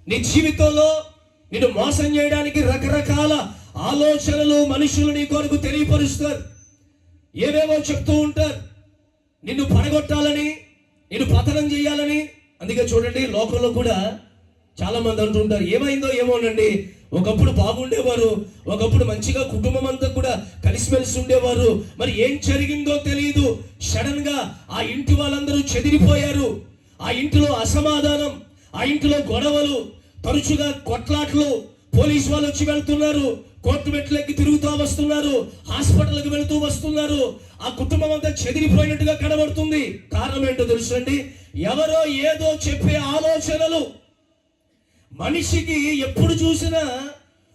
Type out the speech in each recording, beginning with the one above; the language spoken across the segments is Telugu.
నీ జీవితంలో నిన్ను మోసం చేయడానికి రకరకాల ఆలోచనలు మనుషులు నీ కొరకు తెలియపరుస్తారు, ఏవేవో చెప్తూ ఉంటారు, నిన్ను పడగొట్టాలని, నిన్ను పతనం చేయాలని. అందుకే చూడండి, లోకంలో కూడా చాలా మంది అంటుంటారు, ఏమైందో ఏమోనండి, ఒకప్పుడు బాగుండేవారు, ఒకప్పుడు మంచిగా కుటుంబం అంతా కూడా కలిసిమెలిసి ఉండేవారు, మరి ఏం జరిగిందో తెలియదు, సడన్ గా ఆ ఇంటి వాళ్ళందరూ చెదిరిపోయారు, ఆ ఇంటిలో అసమాధానం, ఆ ఇంటిలో గొడవలు, తరచుగా కొట్లాట్లు, పోలీసు వాళ్ళు వచ్చి వెళ్తున్నారు, కోర్టు మెట్లెక్కి తిరుగుతూ వస్తున్నారు, హాస్పిటల్కి వెళుతూ వస్తున్నారు, ఆ కుటుంబం అంతా చెదిరిపోయినట్టుగా కనబడుతుంది. కారణం ఏంటో తెలుసండి, ఎవరో ఏదో చెప్పే ఆలోచనలు. మనిషికి ఎప్పుడు చూసినా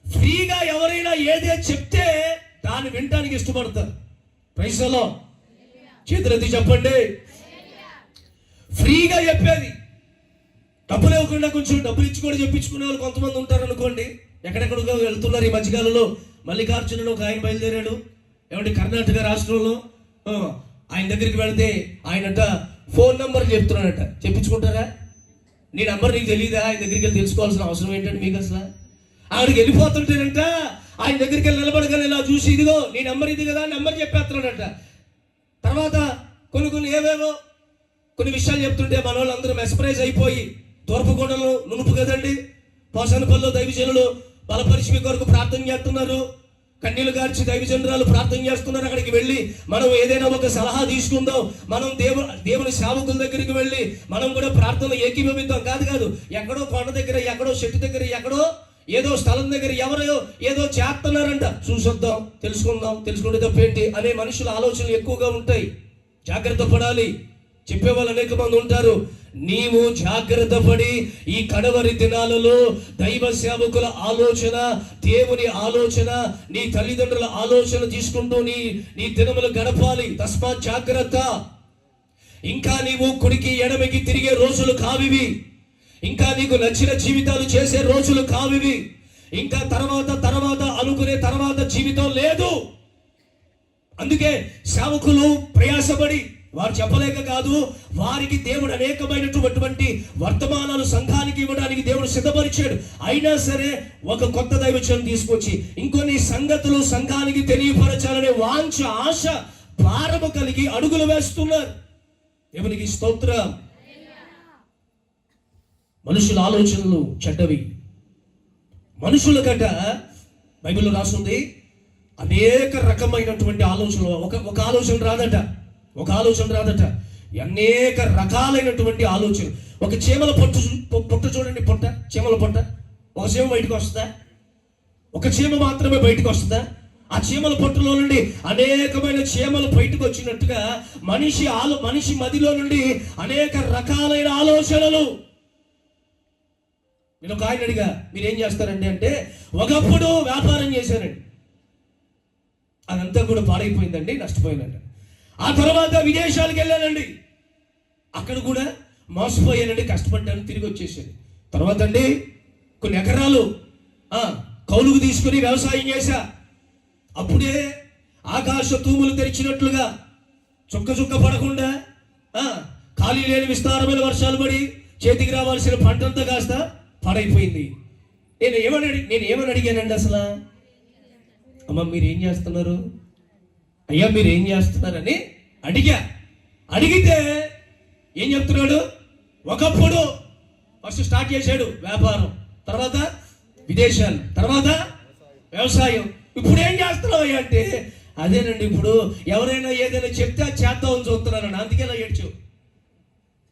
ఫ్రీగా ఎవరైనా ఏదే చెప్తే దాన్ని వినటానికి ఇష్టపడతారు. ప్రైజ్ ది లార్డ్, చేతులెత్తి చెప్పండి. ఫ్రీగా చెప్పేది, డబ్బులు ఇవ్వకుండా కొంచెం డబ్బులు ఇచ్చి కూడా చెప్పించుకునే వాళ్ళు కొంతమంది ఉంటారు అనుకోండి. ఎక్కడెక్కడికో వెళ్తున్నారు ఈ మధ్యకాలంలో. మల్లికార్జునుడు ఒక ఆయన బయలుదేరాడు, ఏమంటే కర్ణాటక రాష్ట్రంలో. ఆయన దగ్గరికి వెళితే ఆయనంట ఫోన్ నెంబర్ చెప్తున్నాడట. చెప్పించుకుంటారా? నీ నెంబర్ నీకు తెలియదా? ఆయన దగ్గరికి వెళ్ళి తెలుసుకోవాల్సిన అవసరం ఏంటంటే మీకు అసలు? ఆవిడకి వెళ్ళిపోతుంటేనంట ఆయన దగ్గరికి వెళ్ళి నిలబడగానే ఇలా చూసి, ఇదిగో నీ నెంబర్ ఇది కదా, నెంబర్ చెప్పేస్తున్నాడట. తర్వాత కొన్ని ఏవేవో కొన్ని విషయాలు చెప్తుంటే మన వాళ్ళందరూ మెస్పరైజ్ అయిపోయి, తూర్పుగొండలో నునుపు కదండి, పోసనపల్లిలో దైవజనులు బలపరిచి మీ కొరకు ప్రార్థన చేస్తున్నారు, కన్నీళ్లు గార్చి దైవజనురాలు ప్రార్థన చేస్తున్నారు. అక్కడికి వెళ్ళి మనం ఏదైనా ఒక సలహా తీసుకుందాం, మనం దేవుని సేవకుల దగ్గరికి వెళ్ళి మనం కూడా ప్రార్థన ఏకీభవిద్దాం. కాదు, ఎక్కడో కొండ దగ్గర, ఎక్కడో చెట్టు దగ్గర, ఎక్కడో ఏదో స్థలం దగ్గర ఎవరో ఏదో చేస్తున్నారంట, చూసొద్దాం, తెలుసుకుంటే తప్పేంటి అనే మనుషుల ఆలోచనలు ఎక్కువగా ఉంటాయి. జాగ్రత్త పడాలి. చెప్పేవాళ్ళు అనేక మంది ఉంటారు. నీవు జాగ్రత్త పడి ఈ కడవరి దినాలలో దైవ సేవకుల ఆలోచన, దేవుని ఆలోచన, నీ తల్లిదండ్రుల ఆలోచన తీసుకుంటూ నీ దినములు గడపాలి. తస్మాత్ జాగ్రత్త. ఇంకా నీవు కుడికి ఎడమికి తిరిగే రోజులు కావివి, ఇంకా నీకు నచ్చిన జీవితాలు చేసే రోజులు కావివి, ఇంకా తర్వాత అనుకునే తర్వాత జీవితం లేదు. అందుకే సేవకులు ప్రయాసపడి, వారు చెప్పలేక కాదు, వారికి దేవుడు అనేకమైనటువంటి వర్తమానాలు సంఘానికి ఇవ్వడానికి దేవుడు సిద్ధపరిచాడు. అయినా సరే ఒక కొత్త దైవజనం తీసుకొచ్చి ఇంకొన్ని సంగతులు సంఘానికి తెలియపరచాలనే వాంఛ, ఆశ, భారము కలిగి అడుగులు వేస్తున్నారు. దేవునికి స్తోత్రం. మనుషుల ఆలోచనలు చెడ్డవి. మనుషుల గట బైబిల్లో రాస్తుంది అనేక రకమైనటువంటి ఆలోచనలు. ఒక ఆలోచన రాదట, అనేక రకాలైనటువంటి ఆలోచన. ఒక చీమల పొట్ట చూడండి, చీమల పొట్ట. ఒక చీమ బయటకు వస్తుందా? ఒక చీమ మాత్రమే బయటకు వస్తుందా? ఆ చీమల పొట్టులో నుండి అనేకమైన చీమలు బయటకు వచ్చినట్టుగా మనిషి మదిలో నుండి అనేక రకాలైన ఆలోచనలు. నేను ఒక ఆయన అడిగా, మీరేం చేస్తారండి అంటే, ఒకప్పుడు వ్యాపారం చేశానండి, అదంతా కూడా పాడైపోయిందండి, నష్టపోయిందండి. ఆ తర్వాత విదేశాలకు వెళ్ళానండి, అక్కడ కూడా మోసపోయానండి, కష్టపడ్డాను, తిరిగి వచ్చేసాను. తర్వాత అండి కొన్ని ఎకరాలు కౌలుకు తీసుకుని వ్యవసాయం చేశా. అప్పుడే ఆకాశ తూములు తెరిచినట్లుగా చుక్క పడకుండా ఖాళీ లేని విస్తారమైన వర్షాలు పడి చేతికి రావాల్సిన పంటంతా కాస్త పాడైపోయింది. నేను ఏమని అడిగానండి అసలు, అమ్మ మీరేం చేస్తున్నారు, అయ్యా మీరేం చేస్తున్నారని అడిగితే ఏం చెప్తున్నాడు, ఒకప్పుడు ఫస్ట్ స్టార్ట్ చేశాడు వ్యాపారం, తర్వాత విదేశాలు, తర్వాత వ్యవసాయం, ఇప్పుడు ఏం చేస్తున్నావు అయ్యా అంటే, అదేనండి ఇప్పుడు ఎవరైనా ఏదైనా చెప్తే అది చేద్దామని చూస్తున్నారండి, అందుకే అలా ఏడ్చు.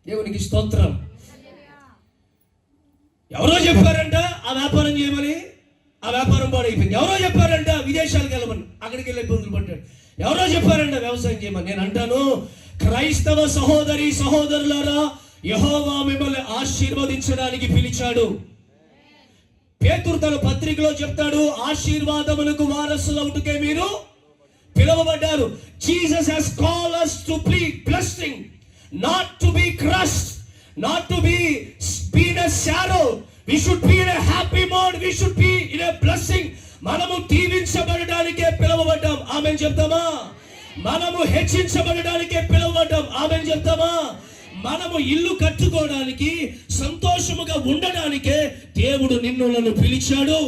దేవునికి స్తోత్రం. ఎవరో చెప్పారంట ఆ వ్యాపారం చేయమని, ఆ వ్యాపారం పాడైపోయింది. ఎవరో చెప్పారంట విదేశాలకు వెళ్ళమని, అక్కడికి వెళ్ళి ఇబ్బందులు పడ్డాడు. ఎవరో చెప్పారంట వ్యవసాయం చేయమని. నేను అంటాను, క్రైస్తవ సహోదరి సహోదరులారా, యెహోవా మిమ్మల్ని ఆశీర్వదించడానికి పిలిచాడు. పేతురు తన పత్రికలో చెప్తాడు, ఆశీర్వాదములకు వారసులవుటకే మీరు పిలువబడ్డారు. Jesus has called us to be blessing, not to be crushed, not to be in a shadow. We should be in a happy mode, we should be in a blessing. మనము దీవించబడడానికే పిలువబడ్డాం. ఆమేన్ చెప్తామా? మనము హెచ్చించబడడానికే పిలువబడ్డాం. ఆమేన్ చెప్తామా? మనము ఇల్లు కట్టుకోవడానికి, సంతోషముగా ఉండడానికే దేవుడు నిన్ను నన్ను పిలిచాడు.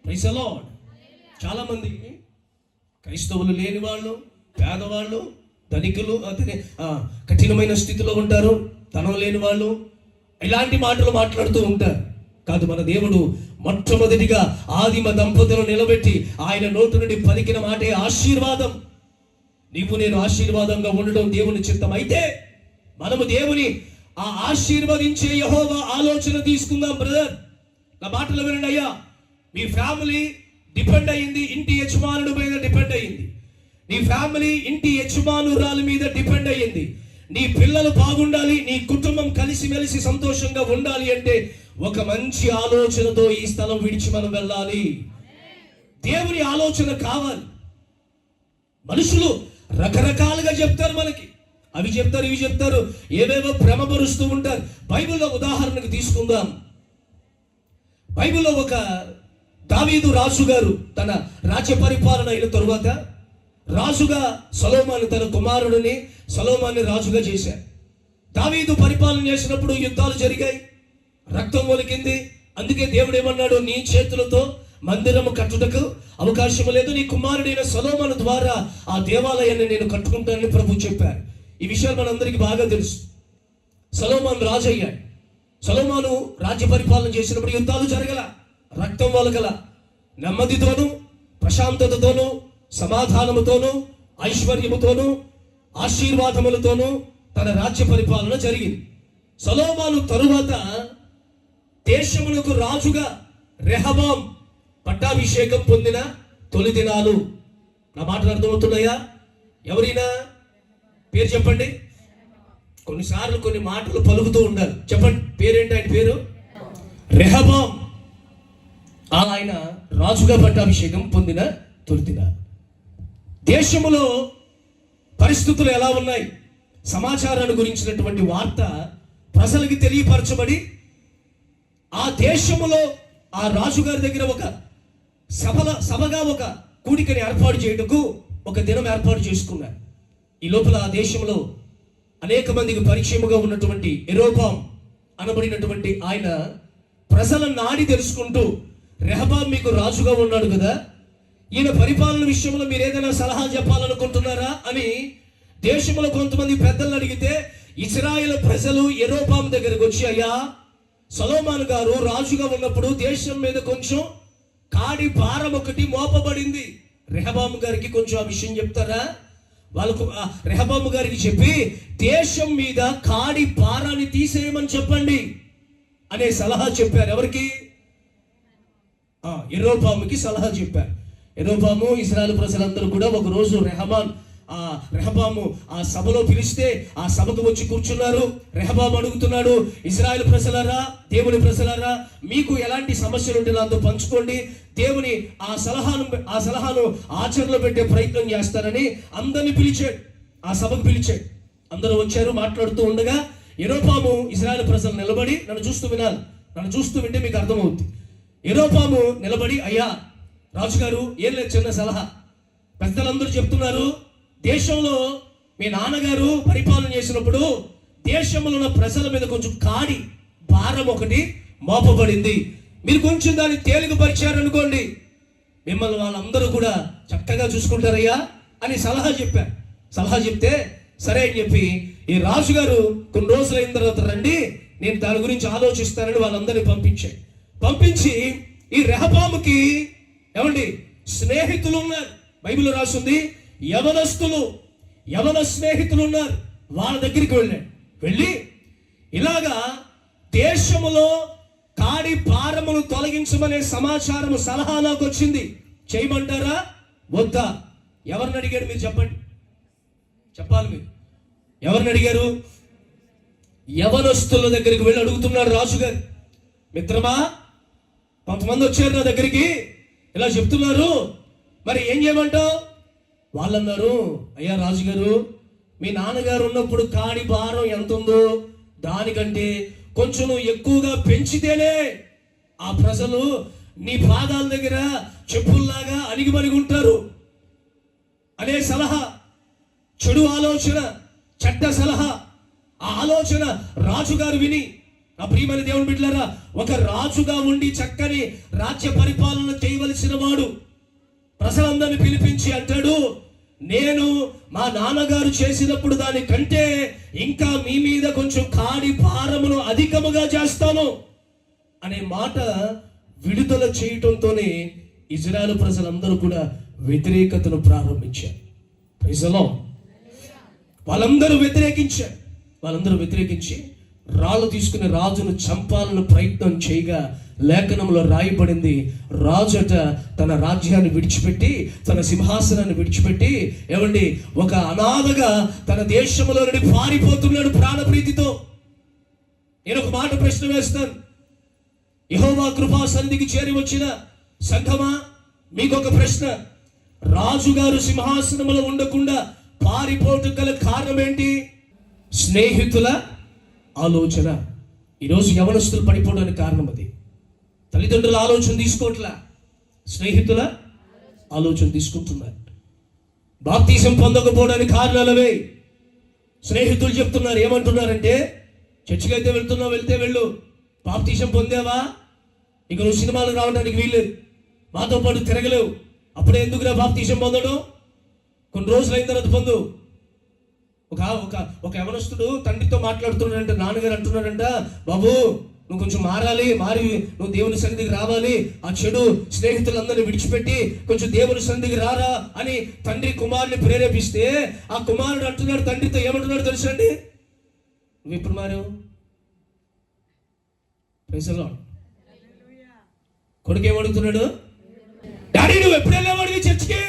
Praise the Lord. చాలా మంది క్రైస్తవులు లేని వాళ్ళు, పేదవాళ్ళు, ధనికులు, కఠినమైన స్థితిలో ఉంటారు, ధనం లేని వాళ్ళు, ఇలాంటి మాటలు మాట్లాడుతూ ఉంటారు. కాదు, మన దేవుడు మొట్టమొదటిగా ఆదిమ దంపతులను నిలబెట్టి ఆయన నోటు నుండి పలికిన మాటే ఆశీర్వాదం. నీవు నేను ఆశీర్వాదంగా ఉండడం దేవుని చిత్తం. అయితే మనము దేవుని ఆ ఆశీర్వదించే యెహోవా ఆలోచన తీసుకుందాం. బ్రదర్, నా మాటలు వినండి అయ్యా. మీ ఫ్యామిలీ డిపెండ్ అయ్యింది ఇంటి యజమానుడి మీద డిపెండ్ అయ్యింది. నీ ఫ్యామిలీ ఇంటి యజమానురాలి మీద డిపెండ్ అయ్యింది. నీ పిల్లలు బాగుండాలి, నీ కుటుంబం కలిసిమెలిసి సంతోషంగా ఉండాలి అంటే ఒక మంచి ఆలోచనతో ఈ స్థలం విడిచి మనం వెళ్ళాలి. దేవుని ఆలోచన కావాలి. మనుషులు రకరకాలుగా చెప్తారు మనకి, అవి చెప్తారు, ఇవి చెప్తారు, ఏవేవో భ్రమపరుస్తూ ఉంటారు. బైబిల్లో ఉదాహరణకు తీసుకుందాం. బైబిల్లో ఒక దావీదు రాజు గారు తన రాజ్య పరిపాలన అయిన తరువాత రాజుగా సొలొమోను తన కుమారుడిని సొలొమోనుని రాజుగా చేశారు. దావీదు పరిపాలన చేసినప్పుడు యుద్ధాలు జరిగాయి, రక్తం ఒలికింది. అందుకే దేవుడు ఏమన్నాడు, నీ చేతులతో మందిరము కట్టుటకు అవకాశం లేదు, నీ కుమారుడైన సొలొమోను ద్వారా ఆ దేవాలయాన్ని నేను కట్టుకుంటానని ప్రభు చెప్పారు. ఈ విషయాలు మనందరికీ బాగా తెలుసు. సొలొమోను రాజు అయ్యాడు. సొలొమోను రాజ్య పరిపాలన చేసినప్పుడు యుద్ధాలు జరగల, రక్తం వలకల, నెమ్మదితోనూ ప్రశాంతతతోనూ సమాధానముతోనూ ఐశ్వర్యముతోనూ ఆశీర్వాదములతోనూ తన రాజ్య పరిపాలన జరిగింది. సొలొమోను తరువాత దేశమునకు రాజుగా రెహబాం పట్టాభిషేకం పొందిన తొలి దినాలు. నా మాటలు అర్థమవుతున్నాయా? ఎవరైనా పేరు చెప్పండి. కొన్నిసార్లు కొన్ని మాటలు పలుకుతూ ఉండాలి. చెప్పండి, పేరేంటి? ఆయన పేరు రెహబాం. ఆయన రాజుగా పట్టాభిషేకం పొందిన తొలి దినాలు. దేశములో పరిస్థితులు ఎలా ఉన్నాయి, సమాచారాన్ని గురించినటువంటి వార్త ప్రజలకి తెలియపరచబడి ఆ దేశములో ఆ రాజుగారి దగ్గర ఒక సభగా ఒక కూడికని ఏర్పాటు చేయటకు ఒక దినం ఏర్పాటు చేసుకున్నారు. ఈ లోపల ఆ దేశంలో అనేక మందికి పరిచయముగా ఉన్నటువంటి యెరోబాం అనబడినటువంటి ఆయన ప్రజల నాడి తెలుసుకుంటూ, రెహబాం మీకు రాజుగా ఉన్నాడు కదా, ఈయన పరిపాలన విషయంలో మీరు ఏదైనా సలహా చెప్పాలనుకుంటున్నారా అని దేశంలో కొంతమంది పెద్దలను అడిగితే, ఇశ్రాయేలు ప్రజలు యెరోబాం దగ్గరకు వచ్చి, అయ్యా సొలొమోను గారు రాజుగా ఉన్నప్పుడు దేశం మీద కొంచెం కాడి భారం ఒకటి మోపబడింది, రెహబాం గారికి కొంచెం ఆ విషయం చెప్తారా? వాళ్ళకు రెహబాం గారికి చెప్పి దేశం మీద కాడి భారాన్ని తీసేయమని చెప్పండి అనే సలహా చెప్పారు. ఎవరికి? యెరోబాముకి సలహా చెప్పారు. యెరోబాము ఇశ్రాయేలు ప్రజలందరూ కూడా ఒక రోజు రెహబాము ఆ సభలో పిలిస్తే ఆ సభకు వచ్చి కూర్చున్నారు. రెహబాము అడుగుతున్నాడు, ఇశ్రాయేలు ప్రజలారా, దేవుని ప్రజలారా, మీకు ఎలాంటి సమస్యలు ఉంటే నాతో పంచుకోండి, దేవుని ఆ సలహాను ఆచరణలో పెట్టే ప్రయత్నం చేస్తానని అందరిని పిలిచాడు. ఆ సభకు పిలిచాడు. అందరూ వచ్చారు. మాట్లాడుతూ ఉండగా యెరోబాము ఇశ్రాయేలు ప్రజలు నిలబడి, నన్ను చూస్తూ వినాలి, నన్ను చూస్తూ వింటే మీకు అర్థమవుతుంది. యెరోబాము నిలబడి, అయ్యా రాజుగారు, ఏం లేదు, చిన్న సలహా. పెద్దలందరూ చెప్తున్నారు, దేశంలో మీ నాన్నగారు పరిపాలన చేసినప్పుడు దేశంలో ఉన్న ప్రజల మీద కొంచెం కాడి భారం ఒకటి మోపబడింది. మీరు కొంచెం దాన్ని తేలికపరిచారనుకోండి, మిమ్మల్ని వాళ్ళందరూ కూడా చక్కగా చూసుకుంటారయ్యా అని సలహా చెప్పారు. సలహా చెప్తే సరే అని చెప్పి ఈ రాజుగారు కొన్ని రోజులు అయిన తర్వాత రండి, నేను దాని గురించి ఆలోచిస్తానని వాళ్ళందరినీ పంపించి ఈ రెహబాముకి ఏమండి స్నేహితులు ఉన్నారు. బైబిల్లో రాసింది యవన స్నేహితులు ఉన్నారు. వాళ్ళ దగ్గరికి వెళ్ళి ఇలాగా దేశములో కాడి భారమును తొలగించమనే సమాచారము సలహాలోకి వచ్చింది. చేయమంటారా వద్దా? ఎవరిని అడిగాడు మీరు చెప్పండి, చెప్పాలి మీరు. ఎవరిని అడిగారు? యవనస్తుల దగ్గరికి వెళ్ళి అడుగుతున్నాడు రాజుగారు. మిత్రమా, కొంతమంది వచ్చారు నా దగ్గరికి, ఇలా చెప్తున్నారు, మరి ఏం చేయమంటావు? వాళ్ళు అన్నారు, అయ్యా రాజుగారు, మీ నాన్నగారు ఉన్నప్పుడు కాడి భారం ఎంత ఉందో దానికంటే కొంచెం ఎక్కువగా పెంచితేనే ఆ ప్రజలు నీ పాదాల దగ్గర చెప్పుల్లాగా అణిగిమణిగి ఉంటారు అనే సలహా, చెడు ఆలోచన, చెడ్డ సలహా. ఆ ఆలోచన రాజుగారు విని, నా ప్రియమైన దేవుని బిడ్డలారా, ఒక రాజుగా ఉండి చక్కని రాజ్య పరిపాలన చేయవలసిన వాడు ప్రజలందరినీ పిలిపించి అంటాడు, నేను మా నాన్నగారు చేసినప్పుడు దానికంటే ఇంకా మీ మీద కొంచెం కాడి భారమును అధికముగా చేస్తాను అనే మాట విడుదల చేయటంతోనే ఇజ్రాయెల్ ప్రజలందరూ కూడా వ్యతిరేకతను ప్రారంభించారు. ప్రజలో వాళ్ళందరూ వ్యతిరేకించి రాళ్ళు తీసుకుని రాజును చంపాలని ప్రయత్నం చేయగా లేఖనంలో రాయబడింది, రాజట తన రాజ్యాన్ని విడిచిపెట్టి, తన సింహాసనాన్ని విడిచిపెట్టి ఏమండి ఒక అనాథగా తన దేశంలో నుండి పారిపోతున్నాడు ప్రాణప్రీతితో. నేను ఒక మాట ప్రశ్న వేస్తాను, యెహోవా కృపా సన్నిధికి చేరి వచ్చిన సంఘమా, మీకు ఒక ప్రశ్న. రాజుగారు సింహాసనంలో ఉండకుండా పారిపోవటం గల కారణం ఏంటి? స్నేహితుల ఆలోచన. ఈరోజు యవనస్తులు పడిపోవడానికి కారణం అది. తల్లిదండ్రుల ఆలోచన తీసుకోవట్లా, స్నేహితుల ఆలోచన తీసుకుంటున్నారు. బాప్తీసం పొందకపోవడానికి కారణాలవే. స్నేహితులు చెప్తున్నారు, ఏమంటున్నారంటే, చర్చికి అయితే వెళ్తున్నావు, వెళ్తే వెళ్ళు, బాప్తీసం పొందావా, ఇక నువ్వు సినిమాలకు రావడానికి వీల్లేదు, మాతో పాటు తిరగలేవు, అప్పుడే ఎందుకురా బాప్తీసం పొందడం, కొన్ని రోజులు అయిన తర్వాత పొందు. ఒక యవనస్తుడు తండ్రితో మాట్లాడుతున్నాడంట, నాన్నగారు అంటున్నాడంట, బాబు నువ్వు కొంచెం మారాలి, మారి నువ్వు దేవుని సన్నిధికి రావాలి, ఆ చెడు స్నేహితులందరినీ విడిచిపెట్టి కొంచెం దేవుని సన్నిధికి రారా అని తండ్రి కుమారుని ప్రేరేపిస్తే, ఆ కుమారుడు అంటున్నాడు తండ్రితో, ఏమంటున్నాడు తెలుసండి, నువ్వు ఎప్పుడు మారావు? కొడుకు ఏమడుగుతున్నాడు, డాడీ నువ్వు ఎప్పుడు వెళ్ళావాడివి చర్చికి?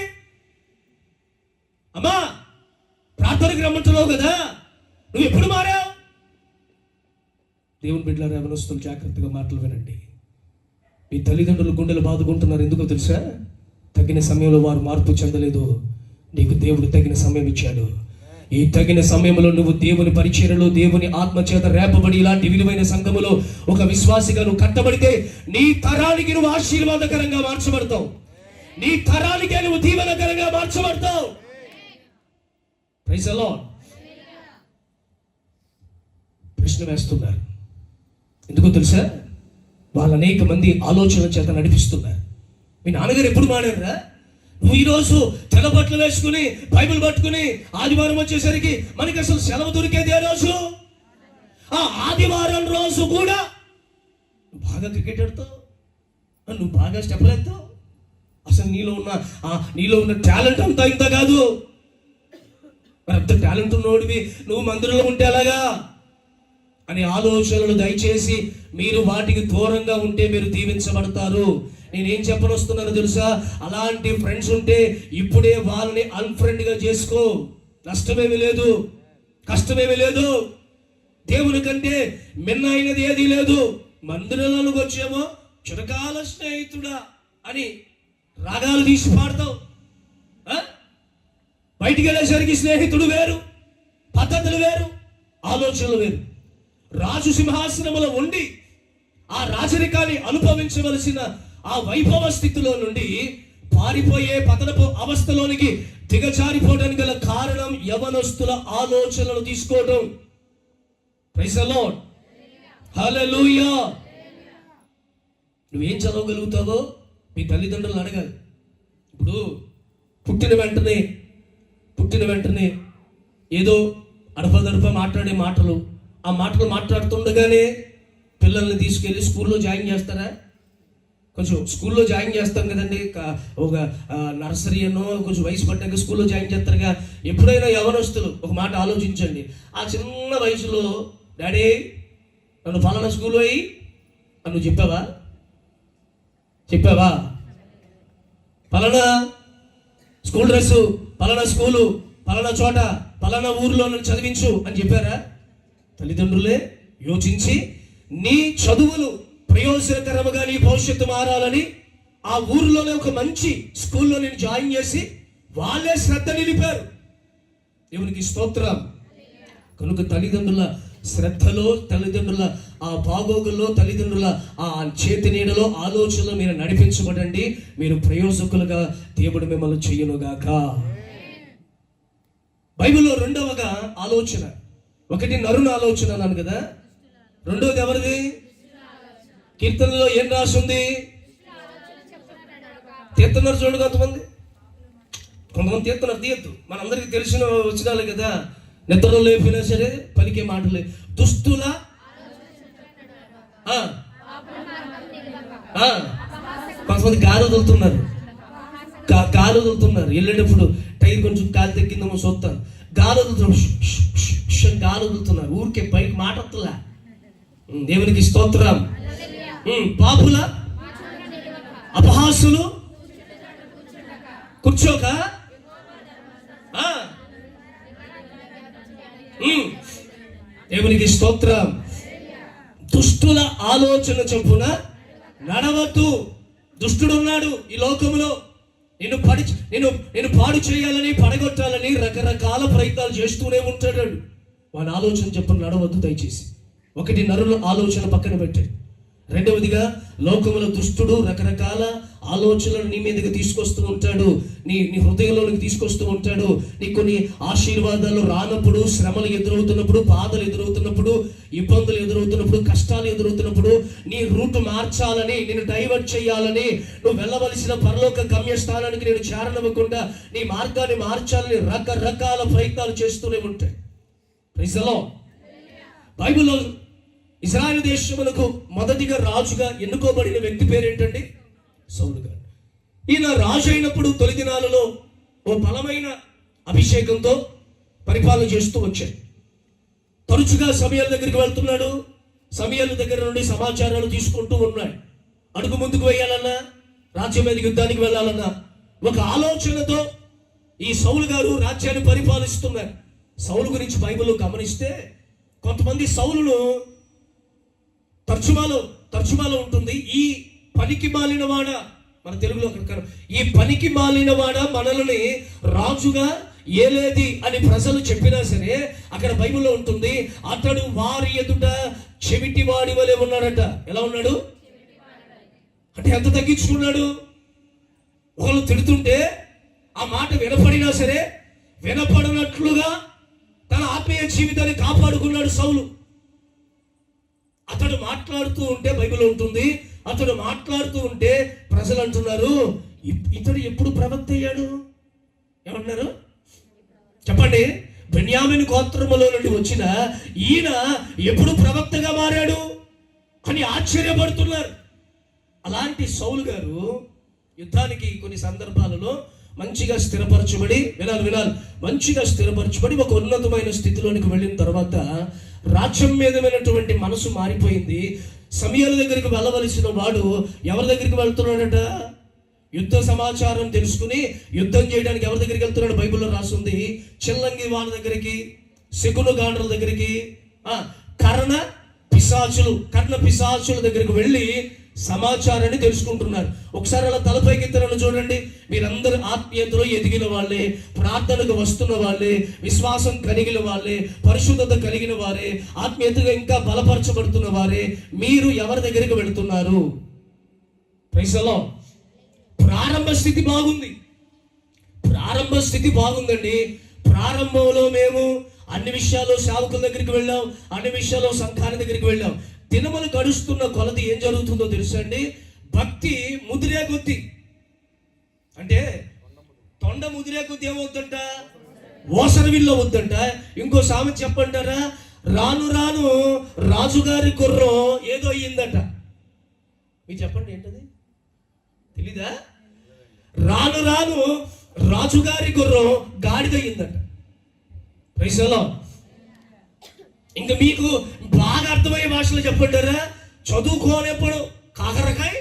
అమ్మా ప్రార్థనకి రమ్మంటున్నావు కదా, నువ్వు ఎప్పుడు మారావు? దేవుని బిడ్డలారా, యవనస్తులు జాగ్రత్తగా మాటలు వినండి. మీ తల్లిదండ్రులు గుండెలు బాదుకుంటున్నారు, ఎందుకో తెలుసా? తగిన సమయంలో వారు మార్పు చెందలేదు. నీకు దేవుడు తగిన సమయం ఇచ్చాడు. ఈ తగిన సమయంలో నువ్వు దేవుని పరిచర్యలో, దేవుని ఆత్మచేత రేపబడి ఇలాంటి విలువైన సంఘములో ఒక విశ్వాసిగా నువ్వు కట్టబడితే నీ తరానికి నువ్వు ఆశీర్వాదకరంగా మార్చబడతావు. నీ తరానికే నువ్వు దీవెనకరంగా మార్చబడతావు. Praise the lord. ప్రశ్న వేస్తున్నారు, ఎందుకో తెలుసా? వాళ్ళు అనేక మంది ఆలోచన చేత నడిపిస్తున్నారు. మీ నాన్నగారు ఎప్పుడు మాడారా? నువ్వు ఈరోజు తెల్ల బట్టలు వేసుకుని బైబిల్ పట్టుకుని ఆదివారం వచ్చేసరికి మనకి అసలు సెలవు దొరికేది ఏ రోజు? ఆ ఆదివారం రోజు కూడా నువ్వు బాగా క్రికెట్ ఆడుతావు, నువ్వు బాగా స్టెప్పులు ఎత్తావు, అసలు నీలో ఉన్న టాలెంట్ అంతా ఇంత కాదు. మరి అంత టాలెంట్ ఉన్నోడివి నువ్వు మందిరంలో ఉంటే అలాగా అనే ఆలోచనలు దయచేసి మీరు వాటికి దూరంగా ఉంటే మీరు దీవించబడతారు. నేనేం చెప్పనొస్తున్నానో తెలుసా? అలాంటి ఫ్రెండ్స్ ఉంటే ఇప్పుడే వాళ్ళని అన్ఫ్రెండ్ గా చేసుకో. నష్టమేమీ లేదు, కష్టమేమీ లేదు. దేవుని కంటే మిన్న అయినది ఏదీ లేదు. మందిరంలోకి వచ్చేమో చిరకాల స్నేహితుడా అని రాగాలు తీసి పాడతావు, బయటికి వెళ్ళేసరికి స్నేహితుడు వేరు, పద్ధతులు వేరు, ఆలోచనలు వేరు. రాజు సింహాసనములో ఉండి ఆ రాజరికాన్ని అనుభవించవలసిన ఆ వైభవ స్థితిలో నుండి పారిపోయే పతనపు అవస్థలోనికి దిగజారిపోవడానికి గల కారణం యవనస్తుల ఆలోచనలు తీసుకోవడం. ప్రైజ్ ది లార్డ్, హల్లెలూయా. నువ్వేం చదవగలుగుతావో మీ తల్లిదండ్రులను అడగాలి. ఇప్పుడు పుట్టిన వెంటనే ఏదో అడపదడప మాట్లాడే మాటలు, ఆ మాటలు మాట్లాడుతుండగానే పిల్లల్ని తీసుకెళ్ళి స్కూల్లో జాయిన్ చేస్తారా? కొంచెం స్కూల్లో జాయిన్ చేస్తాం కదండి, ఒక నర్సరీ అనో కొంచెం వయసు పడ్డాక స్కూల్లో జాయిన్ చేస్తారుగా. ఎప్పుడైనా యవనస్తులు ఒక మాట ఆలోచించండి, ఆ చిన్న వయసులో డాడీ నన్ను ఫలానా స్కూల్లో అయ్యి నువ్వు చెప్పావా? పలానా స్కూల్ డ్రెస్సు, పలానా స్కూలు, పలానా చోట, పలానా ఊరిలో నన్ను చదివించు అని చెప్పారా? తల్లిదండ్రులే యోచించి నీ చదువులు ప్రయోజనకరముగా నీ భవిష్యత్తు మారాలని ఆ ఊరిలోనే ఒక మంచి స్కూల్లో నేను జాయిన్ చేసి వాళ్ళే శ్రద్ధ నిలిపారు. దేవునికి స్తోత్రం. కనుక తల్లిదండ్రుల శ్రద్ధలో, తల్లిదండ్రుల ఆ బాగోగుల్లో, తల్లిదండ్రుల ఆ చేతి నీడలో, ఆలోచనలో మీరు నడిపించబడండి. మీరు ప్రయోజకులుగా దేవుడు మిమ్మల్ని చెయ్యనుగాక. బైబిల్లో రెండవగా ఆలోచన, ఒకటి నరుని ఆలోచన అన్నాను కదా, రెండవది ఎవరిది? కీర్తనలో ఏం రాసింది? తీస్తున్నారు చూడండి. కొంతమంది తీస్తున్నారు, తీయద్దు. మనందరికీ తెలిసిన వచనాలు కదా. నిద్రలో లేపినా సరే పలికే మాటలే. దుస్తుల కొంతమంది గాలి వదులుతున్నారు, వెళ్ళేటప్పుడు టైర్ కొంచెం కాలు తగ్గిందేమో చూస్తాను, గాలి వదులుతున్నారు ఊరికే పైకి మాటలా. దేవునికి స్తోత్రం. పాపుల అపహాసులు కూర్చోక దేవునికి స్తోత్రం. దుష్టుల ఆలోచన చొప్పున నడవద్దు. దుష్టుడున్నాడు ఈ లోకంలో, నిన్ను పాడు చేయాలని, పడగొట్టాలని రకరకాల ప్రయత్నాలు చేస్తూనే ఉంటాడు. వాని ఆలోచన చొప్పున నడవద్దు దయచేసి. ఒకటి నరుల ఆలోచన పక్కన పెట్టాడు. రెండవదిగా లోకములో దుష్టుడు రకరకాల ఆలోచనలు నీ మీదకి తీసుకొస్తూ ఉంటాడు, నీ హృదయంలోనికి తీసుకొస్తూ ఉంటాడు. నీ కొన్ని ఆశీర్వాదాలు రానప్పుడు, శ్రమలు ఎదురవుతున్నప్పుడు, బాధలు ఎదురవుతున్నప్పుడు, ఇబ్బందులు ఎదురవుతున్నప్పుడు, కష్టాలు ఎదురవుతున్నప్పుడు నీ రూట్ మార్చాలని, నేను డైవర్ట్ చేయాలని, నువ్వు వెళ్ళవలసిన పరలోక గమ్యస్థానానికి నేను చేరనివ్వకుండా నీ మార్గాన్ని మార్చాలని రకరకాల ప్రయత్నాలు చేస్తూనే ఉంటాయి. Praise the Lord. బైబిల్లో ఇశ్రాయేలు దేశమునకు మొదటిగా రాజుగా ఎన్నుకోబడిన వ్యక్తి పేరేంటండి? సౌలు గారు. ఈయన రాజు అయినప్పుడు తొలి దినాలలో ఓ బలమైన అభిషేకంతో పరిపాలన చేస్తూ వచ్చాడు. తరచుగా సమయాల దగ్గరికి వెళ్తున్నాడు, సమయాల దగ్గర నుండి సమాచారాలు తీసుకుంటూ ఉన్నాడు. అడుగు ముందుకు వేయాలన్నా, రాజ్యం మీద యుద్ధానికి వెళ్ళాలన్నా ఒక ఆలోచనతో ఈ సౌలు గారు రాజ్యాన్ని పరిపాలిస్తున్నారు. సౌలు గురించి బైబిల్లో గమనిస్తే కొంతమంది సౌలును తర్జుమాలో ఉంటుంది, ఈ పనికి మాలినవాడ, మన తెలుగులో ఈ పనికి మాలినవాడ మనల్ని రాజుగా ఏలేది అని ప్రజలు చెప్పినా సరే అక్కడ బైబిల్లో ఉంటుంది, అతడు వారి ఎదుట చెవిటివాడి వలె ఉన్నాడట. ఎలా ఉన్నాడు అంటే ఎంత తగ్గించుకున్నాడు. వాళ్ళు తిడుతుంటే ఆ మాట వినపడినా సరే వినపడినట్లుగా తన ఆత్మీయ జీవితాన్ని కాపాడుకున్నాడు సౌలు. అతడు మాట్లాడుతూ ఉంటే బైబిల్ ఉంటుంది, అతడు మాట్లాడుతూ ఉంటే ప్రజలు అంటున్నారు, ఇతడు ఎప్పుడు ప్రవక్త అయ్యాడు? ఏమన్నారు చెప్పండి? బెన్యామీను గోత్రములో నుండి వచ్చిన ఈయన ఎప్పుడు ప్రవక్తగా మారాడు అని ఆశ్చర్యపడుతున్నారు. అలాంటి సౌలు గారు యుద్ధానికి కొన్ని సందర్భాలలో మంచిగా స్థిరపరచబడి, వినాలి, మంచిగా స్థిరపరచబడి ఒక ఉన్నతమైన స్థితిలోనికి వెళ్ళిన తర్వాత రాజ్యం మీదమైనటువంటి మనసు మారిపోయింది. సమయాల దగ్గరికి వెళ్ళవలసిన వాడు ఎవరి దగ్గరికి వెళ్తున్నాడట? యుద్ధ సమాచారం తెలుసుకుని యుద్ధం చేయడానికి ఎవరి దగ్గరికి వెళ్తున్నాడు? బైబిల్లో రాస్తుంది, చిల్లంగి వాళ్ళ దగ్గరికి, శకును గాండ్రల దగ్గరికి, కర్ణ పిశాచుల దగ్గరికి వెళ్ళి సమాచారాన్ని తెలుసుకుంటున్నారు. ఒకసారి అలా తలపైకెత్తనని చూడండి. మీరందరూ ఆత్మీయతలో ఎదిగిన వాళ్ళే, ప్రార్థనకు వస్తున్న వాళ్ళే, విశ్వాసం కలిగిన వాళ్ళే, పరిశుద్ధత కలిగిన వారే, ఆత్మీయతగా ఇంకా బలపరచబడుతున్న వారే. మీరు ఎవరి దగ్గరికి వెళుతున్నారు? Praise the Lord. ప్రారంభ స్థితి బాగుందండి. ప్రారంభంలో మేము అన్ని విషయాల్లో సేవకుల దగ్గరికి వెళ్ళాం, అన్ని విషయాల్లో సంఘాల దగ్గరికి వెళ్ళాం. దినములు గడుస్తున్న కొలది ఏం జరుగుతుందో తెలుసండి, భక్తి ముదిరే కొద్ది, అంటే తొండ ముదిరే కొద్ది ఏమవుతుందంట, ఓసరవిల్లో వద్దంట. ఇంకో సామెత చెప్పంటారా, రాను రాను రాజుగారి గుర్రం ఏదో అయ్యిందట. మీరు చెప్పండి ఏంటది, తెలీదా? రాను రాను రాజుగారి గుర్రం గాడిదయ్యిందట. Praise the lord. ఇంకా మీకు బాగా అర్థమయ్యే భాషలో చెప్పంటారా, చదువుకోనప్పుడు కాకరకాయ,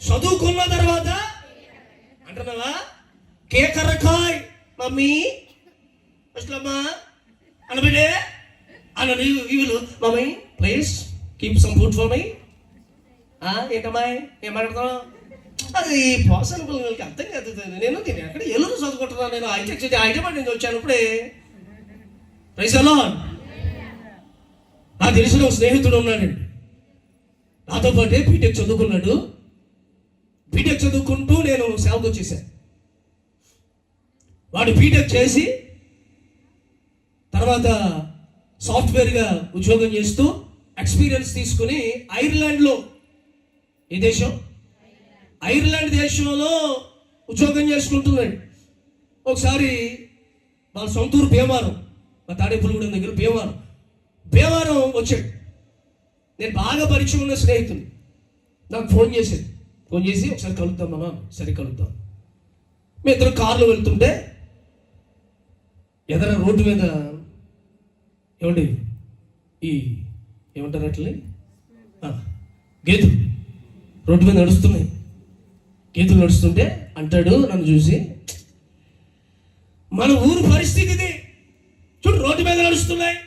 చదువుకున్న తర్వాత అంటున్నావా కేకరకాయ మమ్మీ అసలమ్మా అనబడే అన్న వీళ్ళు mummy please keep some food for my. ఏంటమ్మాయి ఏం మాట్లాడుతున్నావు? అది పోసన పిల్లలకి అర్థం కాదు. నేను ఎక్కడ ఎల్లురు చదువుకుంటున్నాను, నేను హైదరాబాద్ నుంచి వచ్చాను ఇప్పుడే. Praise the Lord. నాకు తెలిసిన ఒక స్నేహితుడు ఉన్నాడండి, నాతో పాటే బీటెక్ చదువుకున్నాడు. బీటెక్ చదువుకుంటూ నేను సేవకు వచ్చేసాను. వాడు బీటెక్ చేసి తర్వాత సాఫ్ట్వేర్గా ఉద్యోగం చేస్తూ ఎక్స్పీరియన్స్ తీసుకుని ఐర్లాండ్లో, ఏ దేశం, ఐర్లాండ్ దేశంలో ఉద్యోగం చేసుకుంటున్నాడు. ఒకసారి వాళ్ళ సొంత ఊరు భీమవరం, మా తాడేపల్లిగూడెం దగ్గర భీమవరం వచ్చాడు. నేను బాగా పరిచయం ఉన్న స్నేహితుడు నాకు ఫోన్ చేసి ఒకసారి కలుద్దాం మనం, సరే కలుద్దాం. మీ ఇద్దరు కార్లో వెళ్తుంటే ఎదర రోడ్డు మీద ఏమండి ఏమంటారు అట్లే గేదెలు రోడ్డు మీద నడుస్తున్నాయి. గేదెలు నడుస్తుంటే అంటాడు నన్ను చూసి, మన ఊరు పరిస్థితి ఇది చూడు, రోడ్డు మీద నడుస్తున్నాయి.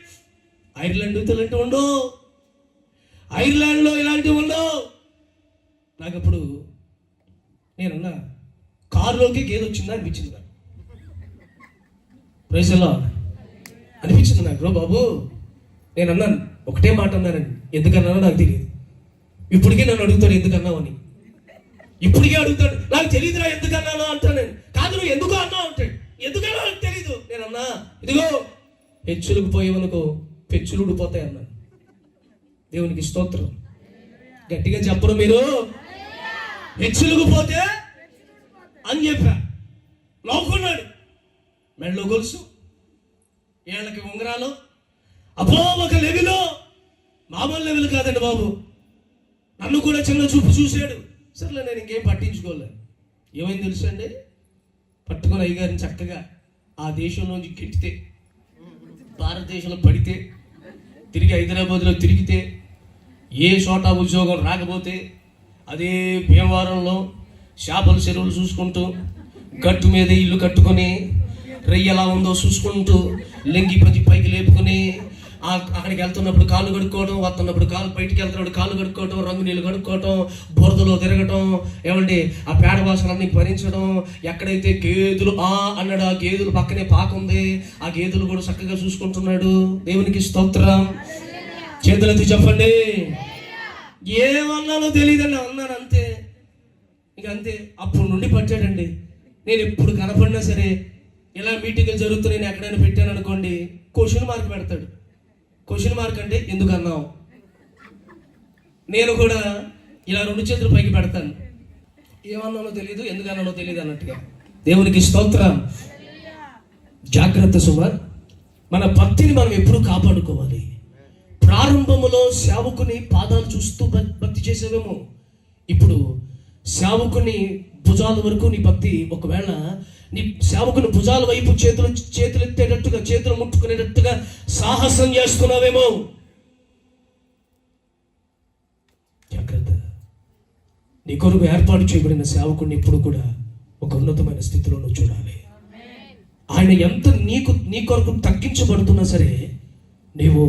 ఐర్లాండ్ ఇలాంటివి ఉండవు, ఐర్లాండ్లో ఇలాంటివి ఉండవు. నాకు అప్పుడు నేనన్నా కారులోకి గేదె వచ్చిందా అనిపించింది నాకు. ప్రైజ్ ది లార్డ్ అనిపించింది నాకు. బాబు నేను అన్నాను, ఒకటే మాట అన్నానండి, ఎందుకన్నానో నాకు తెలియదు. ఇప్పటికే నన్ను అడుగుతాడు ఎందుకన్నావు అని, ఇప్పటికే అడుగుతాడు. నాకు తెలియదురా ఎందుకన్నానో అంటాను నేను. కాదు నువ్వు ఎందుకు అన్నావు అంటాడు. ఎందుకన్నా నాకు తెలీదు. నేను అన్నా ఇదిగో హెచ్చులకు పోయేవనుకో పెచ్చులు ఊడిపోతాయి అన్నాను. దేవునికి స్తోత్రం. గట్టిగా చెప్పరు మీరు, హెచ్చులకు పోతే అని చెప్పా. నవ్వుకున్నాడు. మెడలో గొలుసు, ఏళ్ళకి ఉంగరాలు, అబ్బో ఒక లెవెలో, మామూలు లెవెల్ కాదండి బాబు. నన్ను కూడా చిన్న చూపు చూశాడు. సర్లే నేను ఇంకేం పట్టించుకోలేదు. ఏమైంది తెలుసు అండి, పట్టుకొని అయ్యగారిని చక్కగా ఆ దేశంలోంచి కెట్టితే, భారతదేశంలో పడితే, తిరిగి హైదరాబాద్లో తిరిగితే, ఏ చోట ఉద్యోగం రాకపోతే అదే భీమవరంలో చేపల చెరువులు చూసుకుంటూ, గట్టు మీద ఇల్లు కట్టుకొని, రెయ్యి ఎలా ఉందో చూసుకుంటూ, లెంగి పది పైకి లేపుకొని, అక్కడికి వెళ్తున్నప్పుడు కాళ్ళు కడుక్కోవడం, వస్తున్నప్పుడు కాళ్ళు బయటికి వెళ్తున్నప్పుడు కాళ్ళు కడుక్కోవడం, రంగు నీళ్ళు కడుక్కోవటం, బురదలో తిరగటం, ఏమండి ఆ పేడ వాసనలన్నీ భరించడం. ఎక్కడైతే గేదెలు అన్నాడు, ఆ గేదెలు పక్కనే పాక ఉంది, ఆ గేదెలు కూడా చక్కగా చూసుకుంటున్నాడు. దేవునికి స్తోత్రం. చేతులెత్తి చెప్పండి. ఏమన్నానో తెలియదండి, అన్నాను అంతే. ఇక అంతే. అప్పుడు నుండి పట్టాడండి. నేను ఎప్పుడు కనపడినా సరే ఇలా మీటింగ్లు జరుగుతూ నేను ఎక్కడైనా పెట్టాను అనుకోండి, క్వశ్చన్ మార్క్ పెడతాడు. క్వశ్చన్ మార్క్ అంటే ఎందుకు అన్నావు. నేను కూడా ఇలా రెండు చేతులు పైకి పెడతాను, ఏమన్నానో తెలియదు, ఎందుకు అన్నానో తెలియదు అన్నట్టుగా. దేవునికి స్తోత్రం. జాగ్రత్త సుమార్. మన భక్తిని మనం ఎప్పుడు కాపాడుకోవాలి. ప్రారంభములో సేవకుని పాదాలు చూస్తూ భక్తి చేసేవేమో, ఇప్పుడు సేవకుని భుజాల వరకు నీ భక్తి. ఒకవేళ నీ సేవకుని భుజాల వైపు చేతులు ఎత్తేటట్టుగా, చేతులు ముట్టుకునేటట్టుగా సాహసం చేస్తున్నావేమో. జాగ్రత్త. నీ కొరకు ఏర్పాటు చేయబడిన సేవకుడిని ఎప్పుడు కూడా ఒక ఉన్నతమైన స్థితిలో నువ్వు చూడాలి. ఆయన ఎంత నీ కొరకు తగ్గించబడుతున్నా సరే నీవు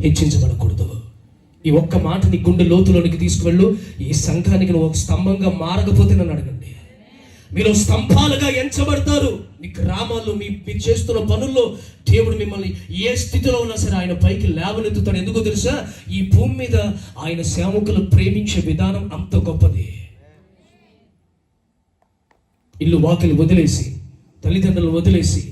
హెచ్చించబడకూడదు. ఈ ఒక్క మాట నీ గుండె లోతులోనికి తీసుకువెళ్ళు. ఈ సంఘానికి నువ్వు ఒక స్తంభంగా మారకపోతే నన్ను అడగండి. మీరు స్తంభాలుగా ఎంచబడతారు. మీ గ్రామాల్లో మీరు చేస్తున్న పనుల్లో దేవుడు మిమ్మల్ని ఏ స్థితిలో ఉన్నా సరే ఆయన పైకి లేవనెత్తుతాడు. ఎందుకో తెలుసా, ఈ భూమి మీద ఆయన సేవకులు ప్రేమించే విధానం అంత గొప్పది. ఇల్లు వాకిలు వదిలేసి, తల్లిదండ్రులు వదిలేసి,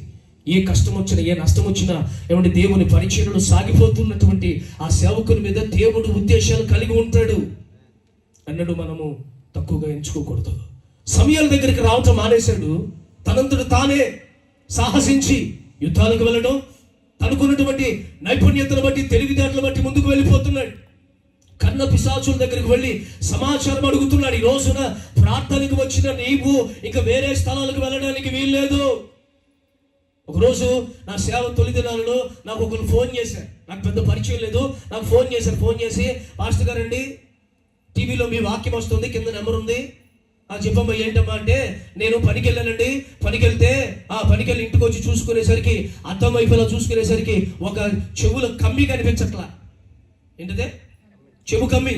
ఏ కష్టం వచ్చినా ఏ నష్టం వచ్చినా ఏమంటే దేవుని పరిచర్యలు సాగిపోతున్నటువంటి ఆ సేవకుని మీద దేవుడు ఉద్దేశాలు కలిగి ఉంటాడు అన్నడు మనము తక్కువగా ఎంచుకోకూడదు. సమయాల దగ్గరికి రావటం మానేశాడు. తనంతట తానే సాహసించి యుద్ధాలకు వెళ్ళడం, తనకున్నటువంటి నైపుణ్యతను బట్టి తెలివితేటలు బట్టి ముందుకు వెళ్ళిపోతున్నాడు. కన్న పిశాచుల దగ్గరికి వెళ్ళి సమాచారం అడుగుతున్నాడు. ఈ రోజున ప్రార్థనకు వచ్చిన నీవు ఇంకా వేరే స్థలాలకు వెళ్ళడానికి వీల్లేదు. ఒకరోజు నా సేవ తొలి దినాలలో నాకు ఒకరు ఫోన్ చేశారు. నాకు పెద్ద పరిచయం లేదు, నాకు ఫోన్ చేసి, పాస్టర్ గారండి టీవీలో మీ వాక్యం వస్తుంది, కింద నెంబర్ ఉంది, చెప్పమ్మా ఏంటమ్మా అంటే, నేను పనికి వెళ్ళానండి, పనికి వెళ్తే పనికి వెళ్ళి ఇంటికి వచ్చి చూసుకునేసరికి అద్దం వైపులా చూసుకునేసరికి ఒక చెవుల కమ్మి కనిపించట్లా. ఏంటదే? చెవు కమ్మి.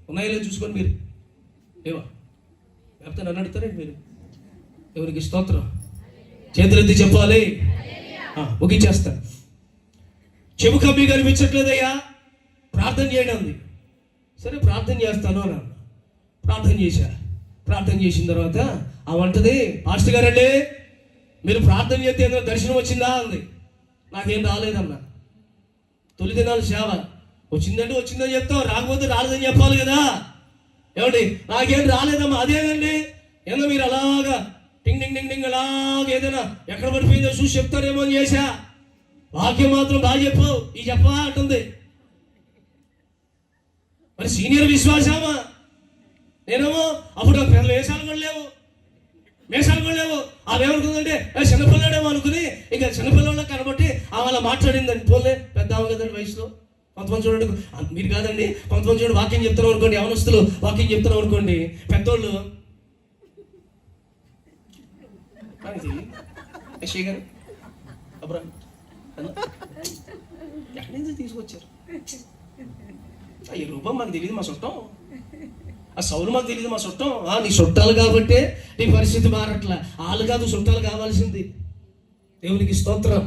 ఉన్నాయో చూసుకోండి మీరు. ఏవా లేకపోతే నన్ను అడుగుతారండి మీరు. ఎవరికి స్తోత్రం. చేతులెత్తి చెప్పాలి. ముగించేస్తా. చెవు కమ్మి కనిపించట్లేదయ్యా, ప్రార్థన చేయండి అంది. సరే ప్రార్థన చేస్తాను అని అన్న. ప్రార్థన చేసిన తర్వాత వంటది, పాస్టర్ గారండి మీరు ప్రార్థన చేస్తే ఏదైనా దర్శనం వచ్చిందా అంది. నాకేం రాలేదన్నా. తొలి దినాలు సేవ వచ్చిందంటే వచ్చిందని చెప్తాం, రాకపోతే రాలేదని చెప్పాలి కదా. ఏమండి నాకేం రాలేదమ్మా. అదేనండి ఏదో మీరు అలాగా టింగ్ టింగ్ టింగ్ టింగ్ అలాగా ఏదైనా ఎక్కడ పడిపోయిందో చూసి చెప్తారేమో అని చేశా. వాక్యం మాత్రం బాగా చెప్పావు, ఈ చెప్పవా అంటుంది. మరి సీనియర్ విశ్వాసమా? నేనేమో అప్పుడు నాకు పెద్ద వేషాలు కూడా లేవు. ఆమెమనుకుందంటే చిన్నపిల్లాడేమో అనుకుని ఇంకా చిన్నపిల్లల్లో కనబట్టి అలా మాట్లాడిందండి. పోలే పెద్ద కదండి వయసులో. కొంతమంది చూడండి, మీరు కాదండి, కొంతమంది చూడండి వాక్యం చెప్తున్నాం అనుకోండి, యవనస్తులు వాక్యం చెప్తున్నాం అనుకోండి, పెద్దోళ్ళు గారు అబ్రా ఎక్కడి నుంచి తీసుకొచ్చారు? ఈ రూపం మాకు తెలియదు, మా చుట్టం. ఆ సౌలు మాకు తెలియదు, మా చుట్టం. నీ చుట్టాలు కాబట్టి నీ పరిస్థితి మారట్లా. వాళ్ళు కాదు చుట్టాలు కావాల్సింది. దేవునికి స్తోత్రం.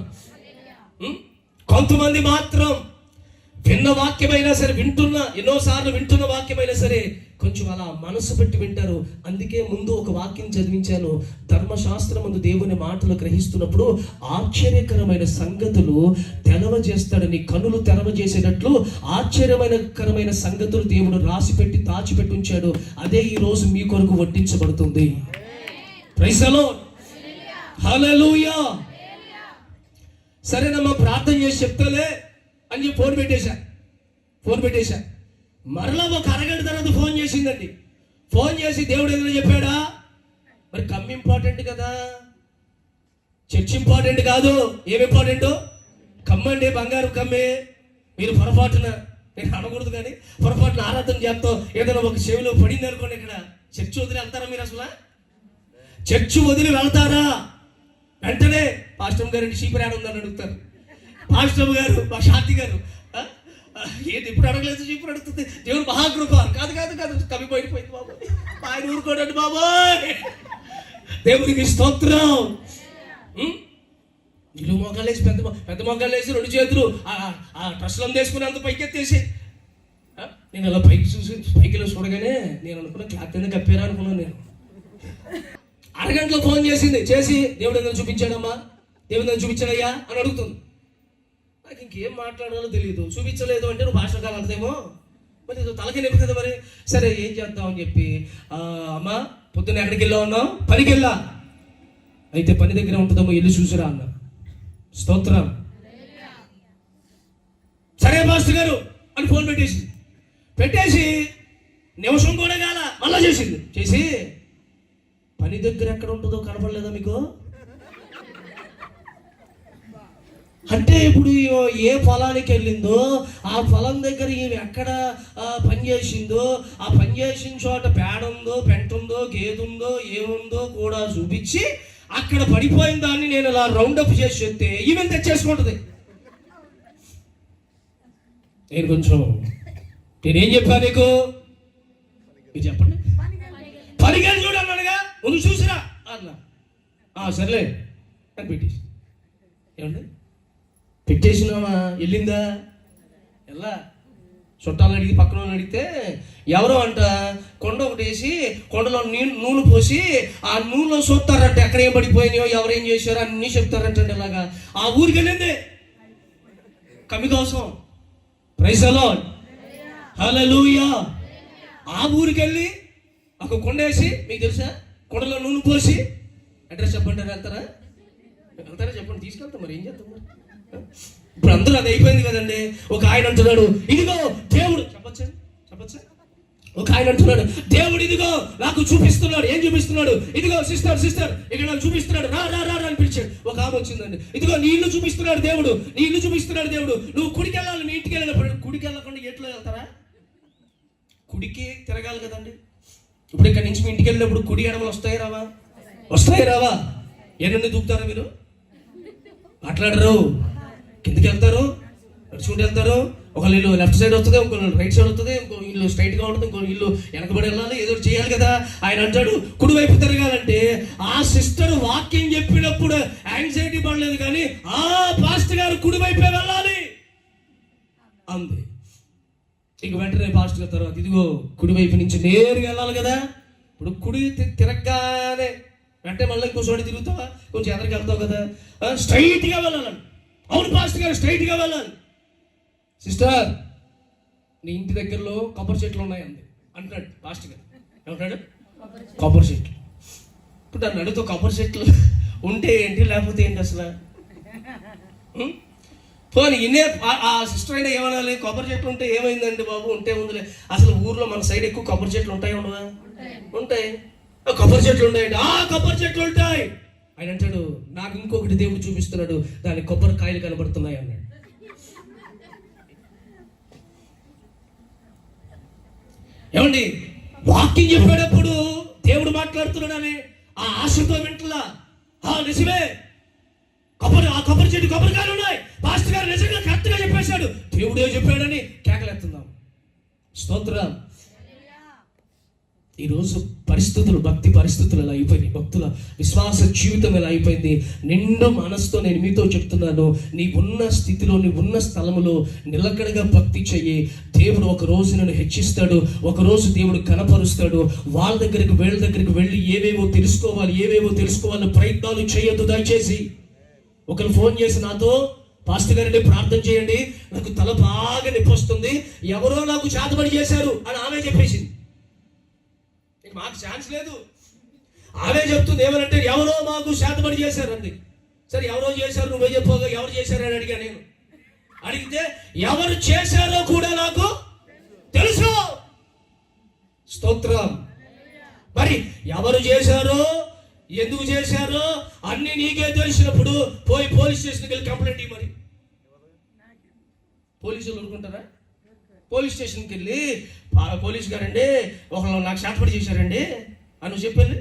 కొంతమంది మాత్రం విన్న వాక్యమైనా సరే, ఎన్నోసార్లు వింటున్న వాక్యమైనా సరే కొంచెం అలా మనసు పెట్టి వింటారు. అందుకే ముందు ఒక వాక్యం చదివించాను. ధర్మశాస్త్రం ముందు దేవుని మాటలు గ్రహిస్తున్నప్పుడు ఆశ్చర్యకరమైన సంగతులు తెరవజేస్తాడు. నీ కన్నులు తెరవజేసేటట్లు ఆశ్చర్యకరమైన సంగతులు దేవుడు రాసిపెట్టి దాచిపెట్టి ఉంచాడు. అదే ఈ రోజు మీ కొరకు వడ్డించబడుతుంది. Praise the lord. హల్లెలూయా. సరేనమ్మా ప్రార్థన చేసి చెప్తాలే అని చెప్పి ఫోన్ పెట్టేశా. మరలా ఒక అరగంట తర్వాత ఫోన్ చేసిందండి. ఫోన్ చేసి దేవుడు ఏదైనా చెప్పాడా? మరి కమ్ ఇంపార్టెంట్ కదా, చర్చ్ ఇంపార్టెంట్ కాదు. ఏమి ఇంపార్టెంట్? కమ్మండి, బంగారు కమ్మే. మీరు పొరపాటున, నేను అనకూడదు కానీ పొరపాటున ఆరాధన చేస్తాం, ఏదైనా ఒక చెవిలో పడింది అనుకోండి, ఇక్కడ చర్చ్ వదిలి వెళ్తారా మీరు? అసలు చర్చ్ వదిలి వెళ్తారా? వెంటనే పాస్టర్ గారు చీపురు ఏడ ఉందని అడుగుతారు. పాస్టర్ గారు, మా శాంతి గారు ఏది ఇప్పుడు అడగలేదు, చీపురు అడుగుతుంది. దేవుడు మహాకృప. కాదు కవి పోయిపోయింది బాబు, ఆయన ఊరుకోడండి బాబోయ్. దేవునికి స్తోత్రం. ఇల్లు మొక్కలు వేసి పెద్ద మొక్కలు వేసి 2 చేతులు ఆ ట్రస్టులు అందేసుకుని అంత పైకెత్తేసి నేను అలా పైకి చూడగానే నేను అనుకున్నా క్లాత్ ఎందుకు కప్పారా అనుకున్నాను. నేను అరగంటలో ఫోన్ చేసి దేవుడు ఏదైనా చూపించాడమ్మా, దేవుడు ఏదైనా చూపించాడయ్యా అని అడుగుతుంది. నాకు ఇంకేం మాట్లాడాలో తెలియదు. చూపించలేదు అంటే నువ్వు భాష కాలంటేమో మరి తలకి నొప్పి కదా. మరి సరే ఏం చేద్దాం అని చెప్పి, అమ్మా పొద్దున్న ఎక్కడికి వెళ్ళా ఉన్నావు? పనికి వెళ్ళా. అయితే పని దగ్గర ఉంటుందేమో, ఇల్లు చూసిరా అన్న. స్తోత్రం. సరే మాస్టర్ గారు అని ఫోన్ పెట్టేసి నిమిషం కూడా కాల మళ్ళా చేసి పని దగ్గర ఎక్కడ ఉంటుందో కనపడలేదా మీకు? అంటే ఇప్పుడు ఏ పొలానికి వెళ్ళిందో ఆ పొలం దగ్గర ఈమె ఎక్కడ పనిచేసిందో, ఆ పనిచేసిన చోట పేడ ఉందో, పెంట ఉందో, గేదె ఉందో, ఏముందో కూడా చూపించి అక్కడ పడిపోయిన దాన్ని నేను ఇలా రౌండప్ చేసి చెప్తే ఈమె తెచ్చేసుకుంటుంది. నేనేం చెప్పా నీకు? మీరు చెప్పండి. పనికెళ్ళి చూడన్నాడుగా, ముందు చూసిరా అన్నా. సర్లే అని పెట్టేసి, ఏమండి పెట్టేసినావా? వెళ్ళిందా? ఎలా చుట్టాలను అడిగి పక్కన వాళ్ళని అడిగితే ఎవరో అంట కొండ ఒకటి వేసి కొండలో నూనె పోసి ఆ నూనెలో చూస్తారంట ఎక్కడ ఏం పడిపోయినాయో ఎవరేం చేశారో అన్నీ చెప్తారంటండి. ఇలాగా ఆ ఊరికి వెళ్ళింది కమ్మి కోసం. ప్రైజ్ ది లార్డ్, హల్లెలూయా. ఆ ఊరికి వెళ్ళి ఒక కొండ వేసి, మీకు తెలుసా, కొండలో నూనె పోసి, అడ్రస్ చెప్పండి, వెళ్తారా చెప్పండి, తీసుకెళ్తాం. మరి ఏం చేస్తాం? ఇప్పుడు అందరూ అది అయిపోయింది కదండి. ఒక ఆయన అంటున్నాడు, ఇదిగో దేవుడు, చెప్పచ్చా? ఒక ఆయన అంటున్నాడు, దేవుడు ఇదిగో నాకు చూపిస్తున్నాడు. ఏం చూపిస్తున్నాడు? ఇదిగో సిస్టర్ ఇక్కడ నాకు చూపిస్తున్నాడు, రా రా రా అని పిలిచాడు. ఒక ఆమె వచ్చిందండి, ఇదిగో నీ ఇల్లు చూపిస్తున్నాడు దేవుడు, నీ ఇల్లు చూపిస్తున్నాడు దేవుడు. నువ్వు కుడికి వెళ్ళాలి, మీ ఇంటికి వెళ్ళినప్పుడు. కుడికి వెళ్ళకుండా ఎట్లా వెళ్తారా? కుడికి తిరగాలి కదండి. ఇప్పుడు ఇక్కడ నుంచి మీ ఇంటికి వెళ్ళినప్పుడు కుడి ఎడమలు వస్తాయి రావా? ఎన్ని దూకుతారా మీరు? మాట్లాడరు. కిందకి వెళ్తారు, నడుచుకుంటూ వెళ్తారు. ఒక ఇల్లు లెఫ్ట్ సైడ్ వస్తుంది, ఇంకో రైట్ సైడ్ వస్తుంది, ఇంకో ఇల్లు స్ట్రైట్గా ఉంటుంది, ఇంకో ఇల్లు వెనకబడి వెళ్ళాలి, ఏదో చేయాలి కదా. ఆయన అంటాడు కుడివైపు తిరగాలంటే. ఆ సిస్టర్ వాక్యం చెప్పినప్పుడు యాంగ్జైటీ పడలేదు, కానీ ఆ పాస్టర్ గారు కుడివైపే వెళ్ళాలి అంది. ఇక వెంటనే పాస్టర్ గారు తర్వాత, ఇదిగో కుడివైపు నుంచి నేరుగా వెళ్ళాలి కదా. ఇప్పుడు కుడి తిరగగానే వెంటనే మళ్ళీ ఇంకో చోట తిరుగుతావా, కొంచెం ఎదరికి వెళ్తావు కదా, స్ట్రైట్గా వెళ్ళాలని. అవును పాస్టర్ గారు, స్ట్రైట్గా వెళ్ళాలి. సిస్టర్, నీ ఇంటి దగ్గరలో కొబ్బరి చెట్లు ఉన్నాయండి అంటాడు పాస్టర్ గారు. ఏమంటాడు? కొబ్బరి చెట్లు. ఇప్పుడు నన్ను అడుగుతూ కొబ్బరి చెట్లు ఉంటే ఏంటి, లేకపోతే ఏంటి అసలు? పోనీ ఇన్నే ఆ సిస్టర్ అయినా ఏమనాలి, కొబ్బరి చెట్లు ఉంటే ఏమైందండి బాబు, ఉంటే ఉందిలే. అసలు ఊర్లో మన సైడ్ ఎక్కువ కొబ్బరి చెట్లు ఉంటాయి ఉండవా? ఉంటాయి. కొబ్బరి చెట్లు ఉన్నాయండి. కొబ్బరి చెట్లు ఉంటాయి. ఆయన అంటాడు, నాకు ఇంకొకటి దేవుడు చూపిస్తున్నాడు, దాని కొబ్బరికాయలు కనబడుతున్నాయి అన్నాడు. ఏమండి, వాక్యం చెప్పేటప్పుడు దేవుడు మాట్లాడుతున్నాడని ఆ ఆశతో వింటలా. నిజమే, ఆ కొబ్బరి చెట్టు కొబ్బరికాయలు ఉన్నాయి, పాస్టర్ గారు నిజంగా కరెక్ట్గా చెప్పేశాడు, దేవుడే చెప్పాడని కేకలేస్తున్నాం. స్తోత్రం. ఈరోజు పరిస్థితులు, భక్తి పరిస్థితులు ఎలా అయిపోయినాయి, భక్తుల విశ్వాస జీవితం ఎలా అయిపోయింది. నిండు మనసుతో నేను మీతో చెప్తున్నాను, నీ ఉన్న స్థితిలో, నీ ఉన్న స్థలములో నిలకడగా భక్తి చెయ్యి. దేవుడు ఒక రోజు నన్ను హెచ్చిస్తాడు, ఒకరోజు దేవుడు కనపరుస్తాడు. వాళ్ళ దగ్గరికి వీళ్ళ దగ్గరికి వెళ్ళి ఏవేవో తెలుసుకోవాలని ప్రయత్నాలు చేయొద్దు దయచేసి. ఒకరు ఫోన్ చేసి నాతో, పాస్టర్ గారండి ప్రార్థన చేయండి, నాకు తల బాగా నొప్పి వస్తుంది, ఎవరో నాకు చేతబడి చేశారు అని ఆమె చెప్పేసింది. మాకు ఛాన్స్ లేదు. ఆమె చెప్తుంది ఏమనంటే, ఎవరో మాకు శాతపడి చేశారండి. సరే ఎవరో చేశారు, నువ్వే చెప్పగా ఎవరు చేశారని అడిగా. నేను అడిగితే ఎవరు చేశారో కూడా నాకు తెలుసు. స్తోత్రం. మరి ఎవరు చేశారో, ఎందుకు చేశారో అన్ని నీకే తెలిసినప్పుడు పోయి పోలీస్ స్టేషన్కి వెళ్ళి కంప్లైంట్ ఇవ్వ. మరి పోలీసులు ఊరుకుంటారా? పోలీస్ స్టేషన్కి వెళ్ళి, పోలీస్ గారండి ఒకళ్ళు నాకు శాతపడి చేశారండి అని నువ్వు చెప్పండి.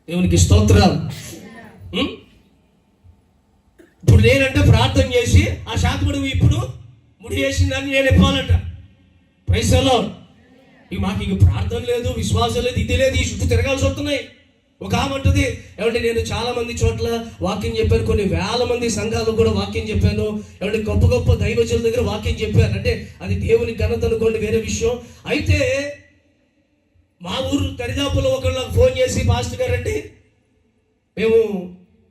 దేవునికి స్తోత్రం. ఇప్పుడు నేనంటే ప్రార్థన చేసి ఆ శాతపడి ఇప్పుడు ముడి వేసిందని నేను చెప్పాలంట. Praise the lord. మాకు ఇక ప్రార్థన లేదు, విశ్వాసం లేదు, ఇది లేదు, ఈ చుట్టూ తిరగాల్సి వస్తున్నాయి. ఒక ఆమె అంటుంది, ఏమంటే నేను చాలా మంది చోట్ల వాక్యం చెప్పాను, కొన్ని వేల మంది సంఘాలు కూడా వాక్యం చెప్పాను, ఏమంటే గొప్ప గొప్ప దైవజనుల దగ్గర వాక్యం చెప్పాను. అంటే అది దేవుని ఘనత అనుకోండి, వేరే విషయం. అయితే మా ఊరు దరిదాపులో ఒకళ్ళు ఫోన్ చేసి, పాస్టర్ గారండి మేము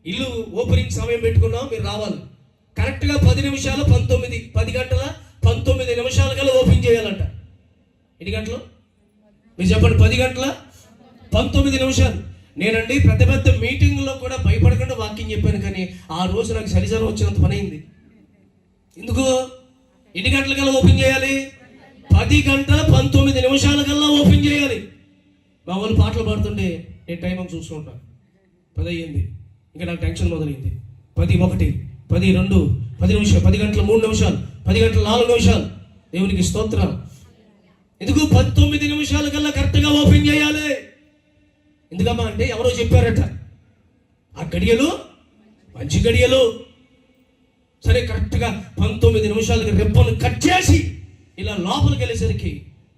ఇల్లు ఓపెనింగ్ సమయం పెట్టుకున్నాం, మీరు రావాలి. కరెక్ట్గా 10 నిమిషాలు 10 గంటల 19 నిమిషాల కల్లా ఓపెన్ చేయాలంట. ఎన్ని గంటలు మీరు చెప్పండి? 10 గంటల 19 నిమిషాలు. నేనండి పెద్ద పెద్ద మీటింగ్లో కూడా భయపడకుండా వాక్యం చెప్పాను, కానీ ఆ రోజు నాకు సరిసరం వచ్చినంత పని అయింది. ఎందుకు? ఎన్ని గంటల కల్లా ఓపెన్ చేయాలి? 10 గంటల 19 నిమిషాల కల్లా ఓపెన్ చేయాలి. మా వాళ్ళు పాటలు పాడుతుంటే నేను టైం చూసుకుంటాను. 10 అయ్యింది, ఇంకా నాకు టెన్షన్ మొదలైంది. 10:01, 10:02, 10 నిమిషాలు, 10 గంటల 3 నిమిషాలు, 10 గంటల 4 నిమిషాలు. దేవునికి స్తోత్రం. ఎందుకు? 19 నిమిషాల కల్లా కరెక్ట్గా ఓపెన్ చేయాలి. ఎందుకమ్మా అంటే ఎవరో చెప్పారట, ఆ గడియలు మంచి గడియలు. సరే కరెక్ట్గా 19 నిమిషాలకి రెప్పను కట్ చేసి ఇలా లోపలికి వెళ్ళేసరికి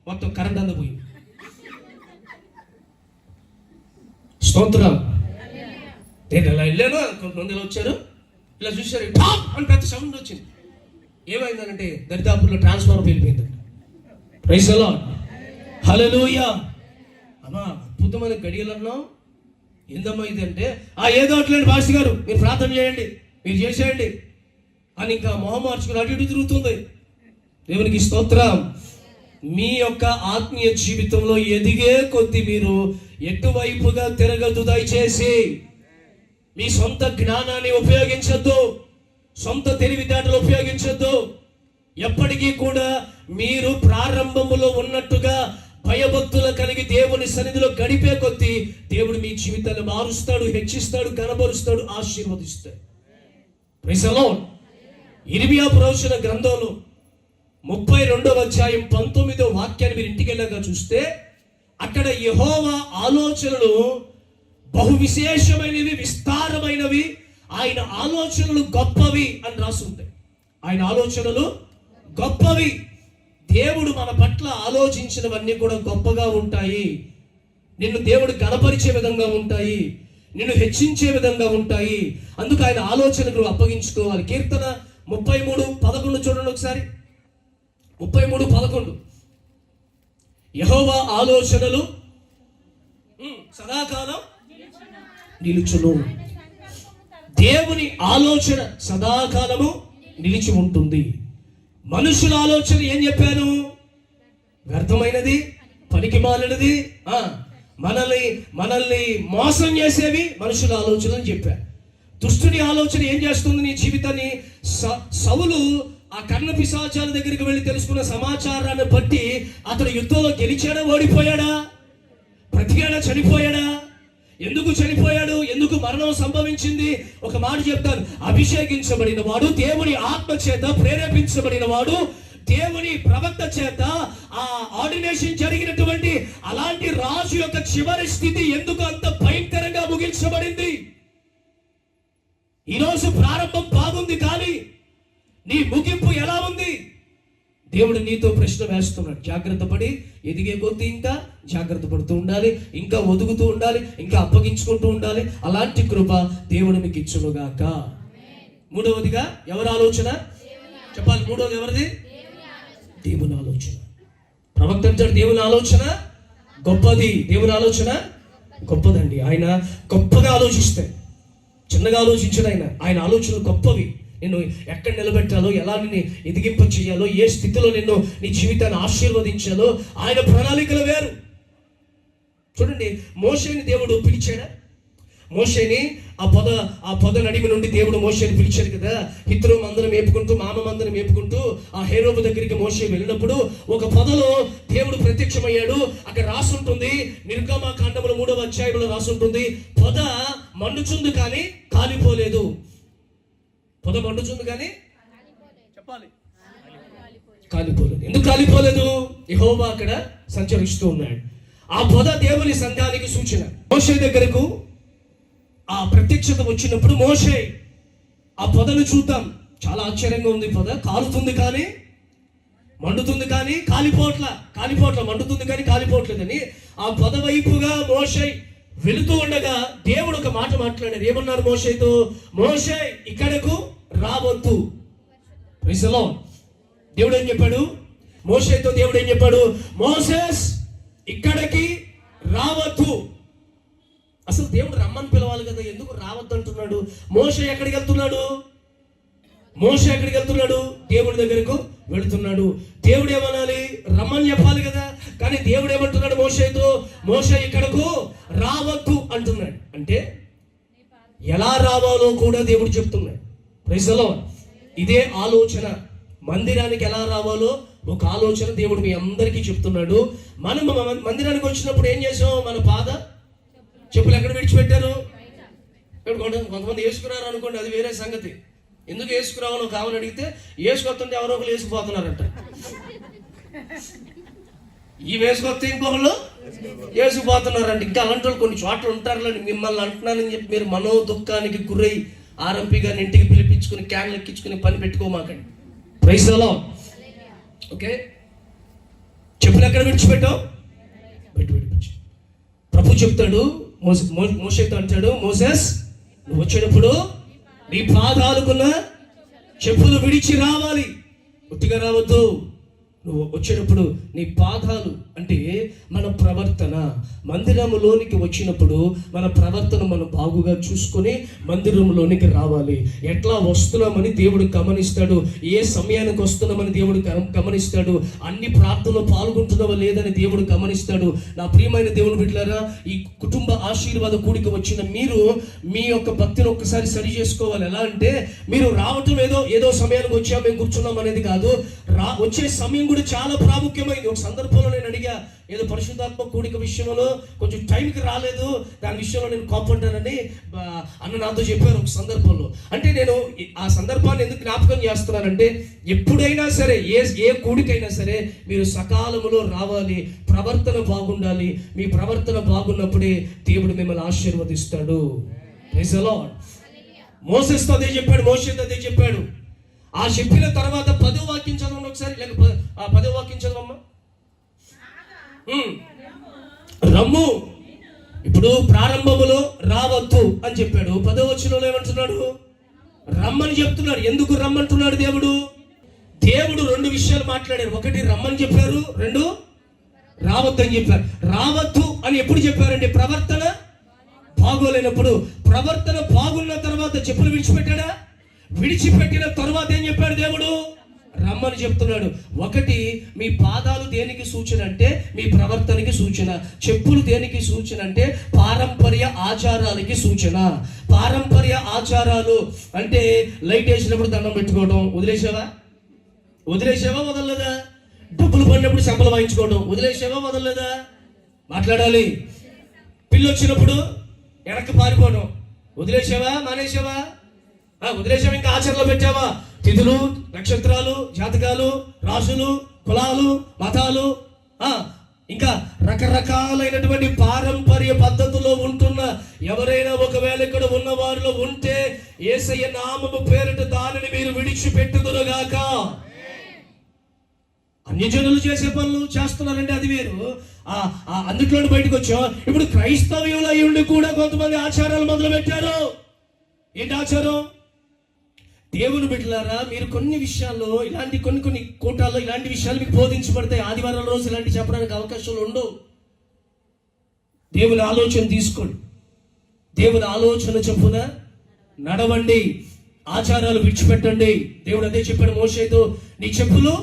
మొత్తం కరెంట్ అందపోయింది. స్తోత్రం. నేను ఇలా వెళ్ళాను, కొంతమంది ఇలా వచ్చారు, ఇలా చూసారు, టాప్ అని పెద్ద సౌండ్ వచ్చింది. ఏమైందనంటే దరిదాపుల్లో ట్రాన్స్ఫార్మర్ వెళ్ళిపోయిందంట. Praise the lord. హల్లెలూయా. అమ్మా అద్భుతమైన గడియలు అన్నాం. ఏందమ్మా ఇది అంటే ఏదో అట్లేండి పాస్టర్ గారు, మీరు ప్రార్థన చేయండి, మీరు చేసేయండి అని ఇంకా మొహం మార్చుకుని అటు ఇటు తిరుగుతుంది. దేవునికి స్తోత్రం. మీ యొక్క ఆత్మీయ జీవితంలో ఎదిగే కొద్ది మీరు ఎటువైపుగా తిరగదు. దయచేసి మీ సొంత జ్ఞానాన్ని ఉపయోగించద్దు, సొంత తెలివితేటలు ఉపయోగించద్దు. ఎప్పటికీ కూడా మీరు ప్రారంభములో ఉన్నట్టుగా భయభక్తులు కలిగి దేవుని సన్నిధిలో గడిపే కొద్దీ దేవుడు మీ జీవితాన్ని మారుస్తాడు, హెచ్చిస్తాడు, కనబరుస్తాడు, ఆశీర్వదిస్తాడు. Praise the Lord. ఇర్మియా ప్రవచన గ్రంథంలో 32వ అధ్యాయం 19వ వాక్యాన్ని మీరు ఇంటికి వెళ్ళాక చూస్తే అక్కడ యెహోవా ఆలోచనలు బహు విశేషమైనవి, విస్తారమైనవి, ఆయన ఆలోచనలు గొప్పవి అని రాసి ఉంటాయి. ఆయన ఆలోచనలు గొప్పవి. దేవుడు మన పట్ల ఆలోచించినవన్నీ కూడా గొప్పగా ఉంటాయి. నిన్ను దేవుడు గణపరిచే విధంగా ఉంటాయి, నిన్ను హెచ్చించే విధంగా ఉంటాయి. అందుకు ఆయన ఆలోచనకు అప్పగించుకోవాలి. కీర్తన 33:11 చూడండి ఒకసారి. 33:11 యెహోవా ఆలోచనలు సదాకాలం నిలుచును. దేవుని ఆలోచన సదాకాలము నిలిచి ఉంటుంది. మనుషుల ఆలోచన ఏం చెప్పాను? వ్యర్థమైనది, పనికిమాలినది, మనల్ని మోసం చేసేవి మనుషుల ఆలోచనలు చెప్పారు. దుష్టుని ఆలోచన ఏం చేస్తుంది నీ జీవితాన్ని? సౌలు ఆ కర్ణ పిశాచాల దగ్గరికి వెళ్ళి తెలుసుకున్న సమాచారాన్ని బట్టి అతడు యుద్ధంలో గెలిచాడా, ఓడిపోయాడా, బ్రతికాడా, చనిపోయాడా? ఎందుకు చనిపోయాడు? ఎందుకు మరణం సంభవించింది? ఒక మాట చెప్తాను. అభిషేకించబడిన వాడు, దేవుని ఆత్మ చేత ప్రేరేపించబడిన వాడు, దేవుని ప్రవక్త చేత ఆ ఆర్డినేషన్ జరిగినటువంటి అలాంటి రాజు యొక్క చివరి స్థితి ఎందుకు అంత భయంకరంగా ముగించబడింది? ఈరోజు ప్రారంభం బాగుంది, కానీ నీ ముగింపు ఎలా ఉంది? దేవుడు నీతో ప్రశ్న వేస్తున్నాడు. జాగ్రత్త పడి ఎదిగే కొద్దీ ఇంకా జాగ్రత్త పడుతూ ఉండాలి, ఇంకా ఒదుగుతూ ఉండాలి, ఇంకా అప్పగించుకుంటూ ఉండాలి. అలాంటి కృప దేవుడు మీకు ఇచ్చునుగాక. మూడవదిగా ఎవరి ఆలోచన చెప్పాలి? మూడవది ఎవరిది? దేవుని ఆలోచన. ప్రవక్త అంటాడు దేవుని ఆలోచన గొప్పది. దేవుని ఆలోచన గొప్పదండి. ఆయన గొప్పగా ఆలోచిస్తాడు, చిన్నగా ఆలోచించడు. ఆయన ఆలోచనలు గొప్పవి. నిన్ను ఎక్కడ నిలబెట్టాలో, ఎలా నిన్ను ఎదిగింప చేయాలో, ఏ స్థితిలో నిన్ను నీ జీవితాన్ని ఆశీర్వదించాలో ఆయన ప్రణాళికలు వేరు. చూడండి, మోషేని దేవుడు పిలిచాడా? మోషేని ఆ పొద నడిమి నుండి దేవుడు మోషేని పిలిచాడు కదా. హిత్రో మందరం మేపుకుంటూ, మామ మందరం మేపుకుంటూ ఆ హేరోబు దగ్గరికి మోషే వెళ్ళినప్పుడు ఒక పొదలో దేవుడు ప్రత్యక్షమయ్యాడు. అక్కడ రాసుంటుంది, నిర్గమకాండముల 3వ అధ్యాయంలో రాసుంటుంది, పొద మండుచుంది కానీ కాలిపోలేదు. పొద మండుచుంది కానీ చెప్పాలి కాలిపోలేదు. ఎందుకు కాలిపోలేదు? యెహోవా అక్కడ సంచరిస్తూ ఉన్నాడు. ఆ పొద దేవుని సంఘానికి సూచన. మోషే దగ్గరకు ఆ ప్రత్యక్షత వచ్చినప్పుడు మోషే ఆ పొదను చూద్దాం, చాలా ఆశ్చర్యంగా ఉంది. పొద కాలుతుంది కానీ మండుతుంది కానీ కాలిపోట్ల మండుతుంది కానీ కాలిపోవట్లేదని ఆ పొద వైపుగా మోషే వెళుతూ ఉండగా దేవుడు ఒక మాట మాట్లాడారు. ఏమన్నారు మోషేతో? మోషే ఇక్కడకు రావద్దు. Praise the Lord. దేవుడు ఏం చెప్పాడు మోషేతో? దేవుడు ఏం చెప్పాడు? మోసెస్ ఇక్కడికి రావద్దు. అసలు దేవుడు రమ్మని పిలవాలి కదా, ఎందుకు రావద్దు అంటున్నాడు? మోషే ఎక్కడికి వెళ్తున్నాడు? దేవుడి దగ్గరకు వెళుతున్నాడు. దేవుడు ఏమనాలి? రమ్మని చెప్పాలి కదా. కానీ దేవుడు ఏమంటున్నాడు మోషేతో? మోషే ఇక్కడకు రావద్దు అంటున్నాడు. అంటే ఎలా రావాలో కూడా దేవుడు చెప్తున్నాడు. Praise the Lord. ఇదే ఆలోచన. మందిరానికి ఎలా రావాలో ఒక ఆలోచన దేవుడు మీ అందరికీ చెప్తున్నాడు. మనం మందిరానికి వచ్చినప్పుడు ఏం చేసాం? మన పాద చెప్పులు ఎక్కడ విడిచిపెట్టారు? కొంతమంది వేసుకున్నారు అనుకోండి, అది వేరే సంగతి. ఎందుకు వేసుకురావాలో కావాలని అడిగితే వేసుకొస్తుంటే ఎవరో ఒకరు వేసుకుపోతున్నారంట. ఈ వేసుకొస్తే ఇంకొకళ్ళు వేసుకుపోతున్నారంట. ఇంకా అలాంటి వాళ్ళు కొన్ని చోట్ల ఉంటారులేండి. మిమ్మల్ని అంటున్నానని చెప్పి మీరు మనో దుఃఖానికి గురై ఆర్ఎంపీ గారిని ఇంటికి పిలిపించుకుని క్యాన్లు ఎక్కించుకుని పని పెట్టుకోమాకండి. Praise the lord. ఓకే, చెప్పులు ఎక్కడ విడిచిపెట్టావు? విడిపించు. ప్రభు చెప్తాడు, మోషేతో అంటాడు, మోసెస్ నువ్వు వచ్చేటప్పుడు నీ పాదాలకున్న చెప్పులు విడిచి రావాలి. ఉట్టిగా రావద్దు. నువ్వు వచ్చేటప్పుడు నీ పాదాలు అంటే మన ప్రవర్తన, మందిరంలోనికి వచ్చినప్పుడు మన ప్రవర్తన మనం బాగుగా చూసుకొని మందిరంలోనికి రావాలి. ఎట్లా వస్తున్నామని దేవుడు గమనిస్తాడు, ఏ సమయానికి వస్తున్నామని దేవుడు గమనిస్తాడు, అన్ని ప్రార్థనలో పాల్గొంటున్నావా లేదని దేవుడు గమనిస్తాడు. నా ప్రియమైన దేవుని బిడ్డలారా, ఈ కుటుంబ ఆశీర్వాద కూడికి వచ్చిన మీరు మీ యొక్క భక్తిని ఒక్కసారి సరి చేసుకోవాలి. ఎలా అంటే మీరు రావటం ఏదో సమయానికి వచ్చా మేము కూర్చున్నాం అనేది కాదు, వచ్చే సమయం కూడా చాలా ప్రాముఖ్యమైంది. ఒక సందర్భంలో నేను అడిగా, ఏదో పరిశుద్ధాత్మ కూడిక విషయంలో కొంచెం టైంకి రాలేదు, దాని విషయంలో నేను కోపడ్డానని అన్న నాతో చెప్పారు ఒక సందర్భంలో. అంటే నేను ఆ సందర్భాన్ని ఎందుకు జ్ఞాపకం చేస్తున్నానంటే, ఎప్పుడైనా సరే ఏ కూడికైనా సరే మీరు సకాలంలో రావాలి, ప్రవర్తన బాగుండాలి. మీ ప్రవర్తన బాగున్నప్పుడే దేవుడు మిమ్మల్ని ఆశీర్వదిస్తాడు. Praise the lord. మోసెస్తో అదే చెప్పాడు, మోషేతో అదే చెప్పాడు. ఆ చెప్పిన తర్వాత 10వ వాక్యం చదవండి ఒకసారి, లేక 10వ వాక్యం చదవమ్మా. రమ్ము. ఇప్పుడు ప్రారంభములో రావద్దు అని చెప్పాడు, 10వ వచనంలో ఏమంటున్నాడు? రమ్మని చెప్తున్నాడు. ఎందుకు రమ్మంటున్నాడు దేవుడు? దేవుడు 2 విషయాలు మాట్లాడారు. ఒకటి రమ్మని చెప్పారు, 2 రావద్దు అని చెప్పారు. రావద్దు అని ఎప్పుడు చెప్పారండి? ప్రవర్తన బాగోలేనప్పుడు. ప్రవర్తన బాగున్న తర్వాత చెప్పులు విడిచిపెట్టాడా? విడిచిపెట్టిన తర్వాత ఏం చెప్పాడు దేవుడు? రమ్మని చెప్తున్నాడు. ఒకటి, మీ పాదాలు దేనికి సూచన అంటే మీ ప్రవర్తనకి సూచన. చెప్పులు దేనికి సూచన అంటే పారంపర్య ఆచారాలకి సూచన. పారంపర్య ఆచారాలు అంటే లైట్ వేసినప్పుడు దండం పెట్టుకోవడం వదిలేసావా? వదలలేదా? డబ్బులు పడినప్పుడు శంపలు వాయించుకోవడం వదిలేసావా? వదలలేదా? మాట్లాడాలి. పిల్లి వచ్చినప్పుడు వెనక్కి పారిపోవడం వదిలేసావా? మానేసావా? వదిలేసావా? ఇంకా ఆచరణలో పెట్టావా? తిథులు, నక్షత్రాలు, జాతకాలు, రాసులు, కులాలు, మతాలు, ఇంకా రకరకాలైనటువంటి పారంపర్య పద్ధతుల్లో ఉంటున్న ఎవరైనా ఒకవేళ ఇక్కడ ఉన్న వారిలో ఉంటే యేసయ్య నామము పేరిట దానిని మీరు విడిచిపెట్టుదురుగాక. అన్యజనులు చేసే పనులు చేస్తున్నారంటే అది వేరు, అందుట్లో బయటకు వచ్చాం. ఇప్పుడు క్రైస్తవ్యులు అయి ఉండి కూడా కొంతమంది ఆచారాలు మొదలు పెట్టారు. ఏంటి ఆచారం? దేవుని బిడ్డలారా, మీరు కొన్ని విషయాల్లో ఇలాంటి కొన్ని కూటాల్లో ఇలాంటి విషయాలు మీకు బోధించబడతాయి. ఆదివారం రోజు ఇలాంటి చెప్పడానికి అవకాశాలు ఉండవు. దేవుని ఆలోచన తీసుకోండి, దేవుని ఆలోచన చొప్పున నడవండి, ఆచారాలు విడిచిపెట్టండి. దేవుడు అదే చెప్పాడు మోషేతో, నీ చెప్పులు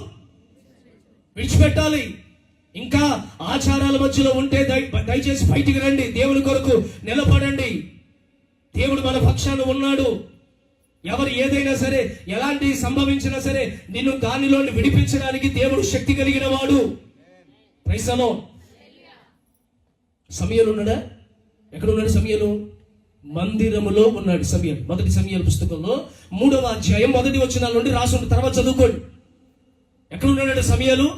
విడిచిపెట్టాలి. ఇంకా ఆచారాల మధ్యలో ఉంటే దయచేసి బయటికి రండి, దేవుని కొరకు నిలబడండి. దేవుడు మన పక్షాన ఉన్నాడు. ఎవరు ఏదైనా సరే, ఎలాంటి సంభవించినా సరే నిన్ను దానిలో విడిపించడానికి దేవుడు శక్తి కలిగిన వాడు. Praise the Lord. సమయలు ఉన్నాడా? ఎక్కడ ఉన్నాడు సమయలు? మందిరములో ఉన్నాడు సమయలు. మొదటి సమయలు పుస్తకంలో 3వ అధ్యాయం 1వ వచనాల నుండి రాసుంటే తర్వాత చదువుకోండి. ఎక్కడ ఉన్నాడు సమయలు?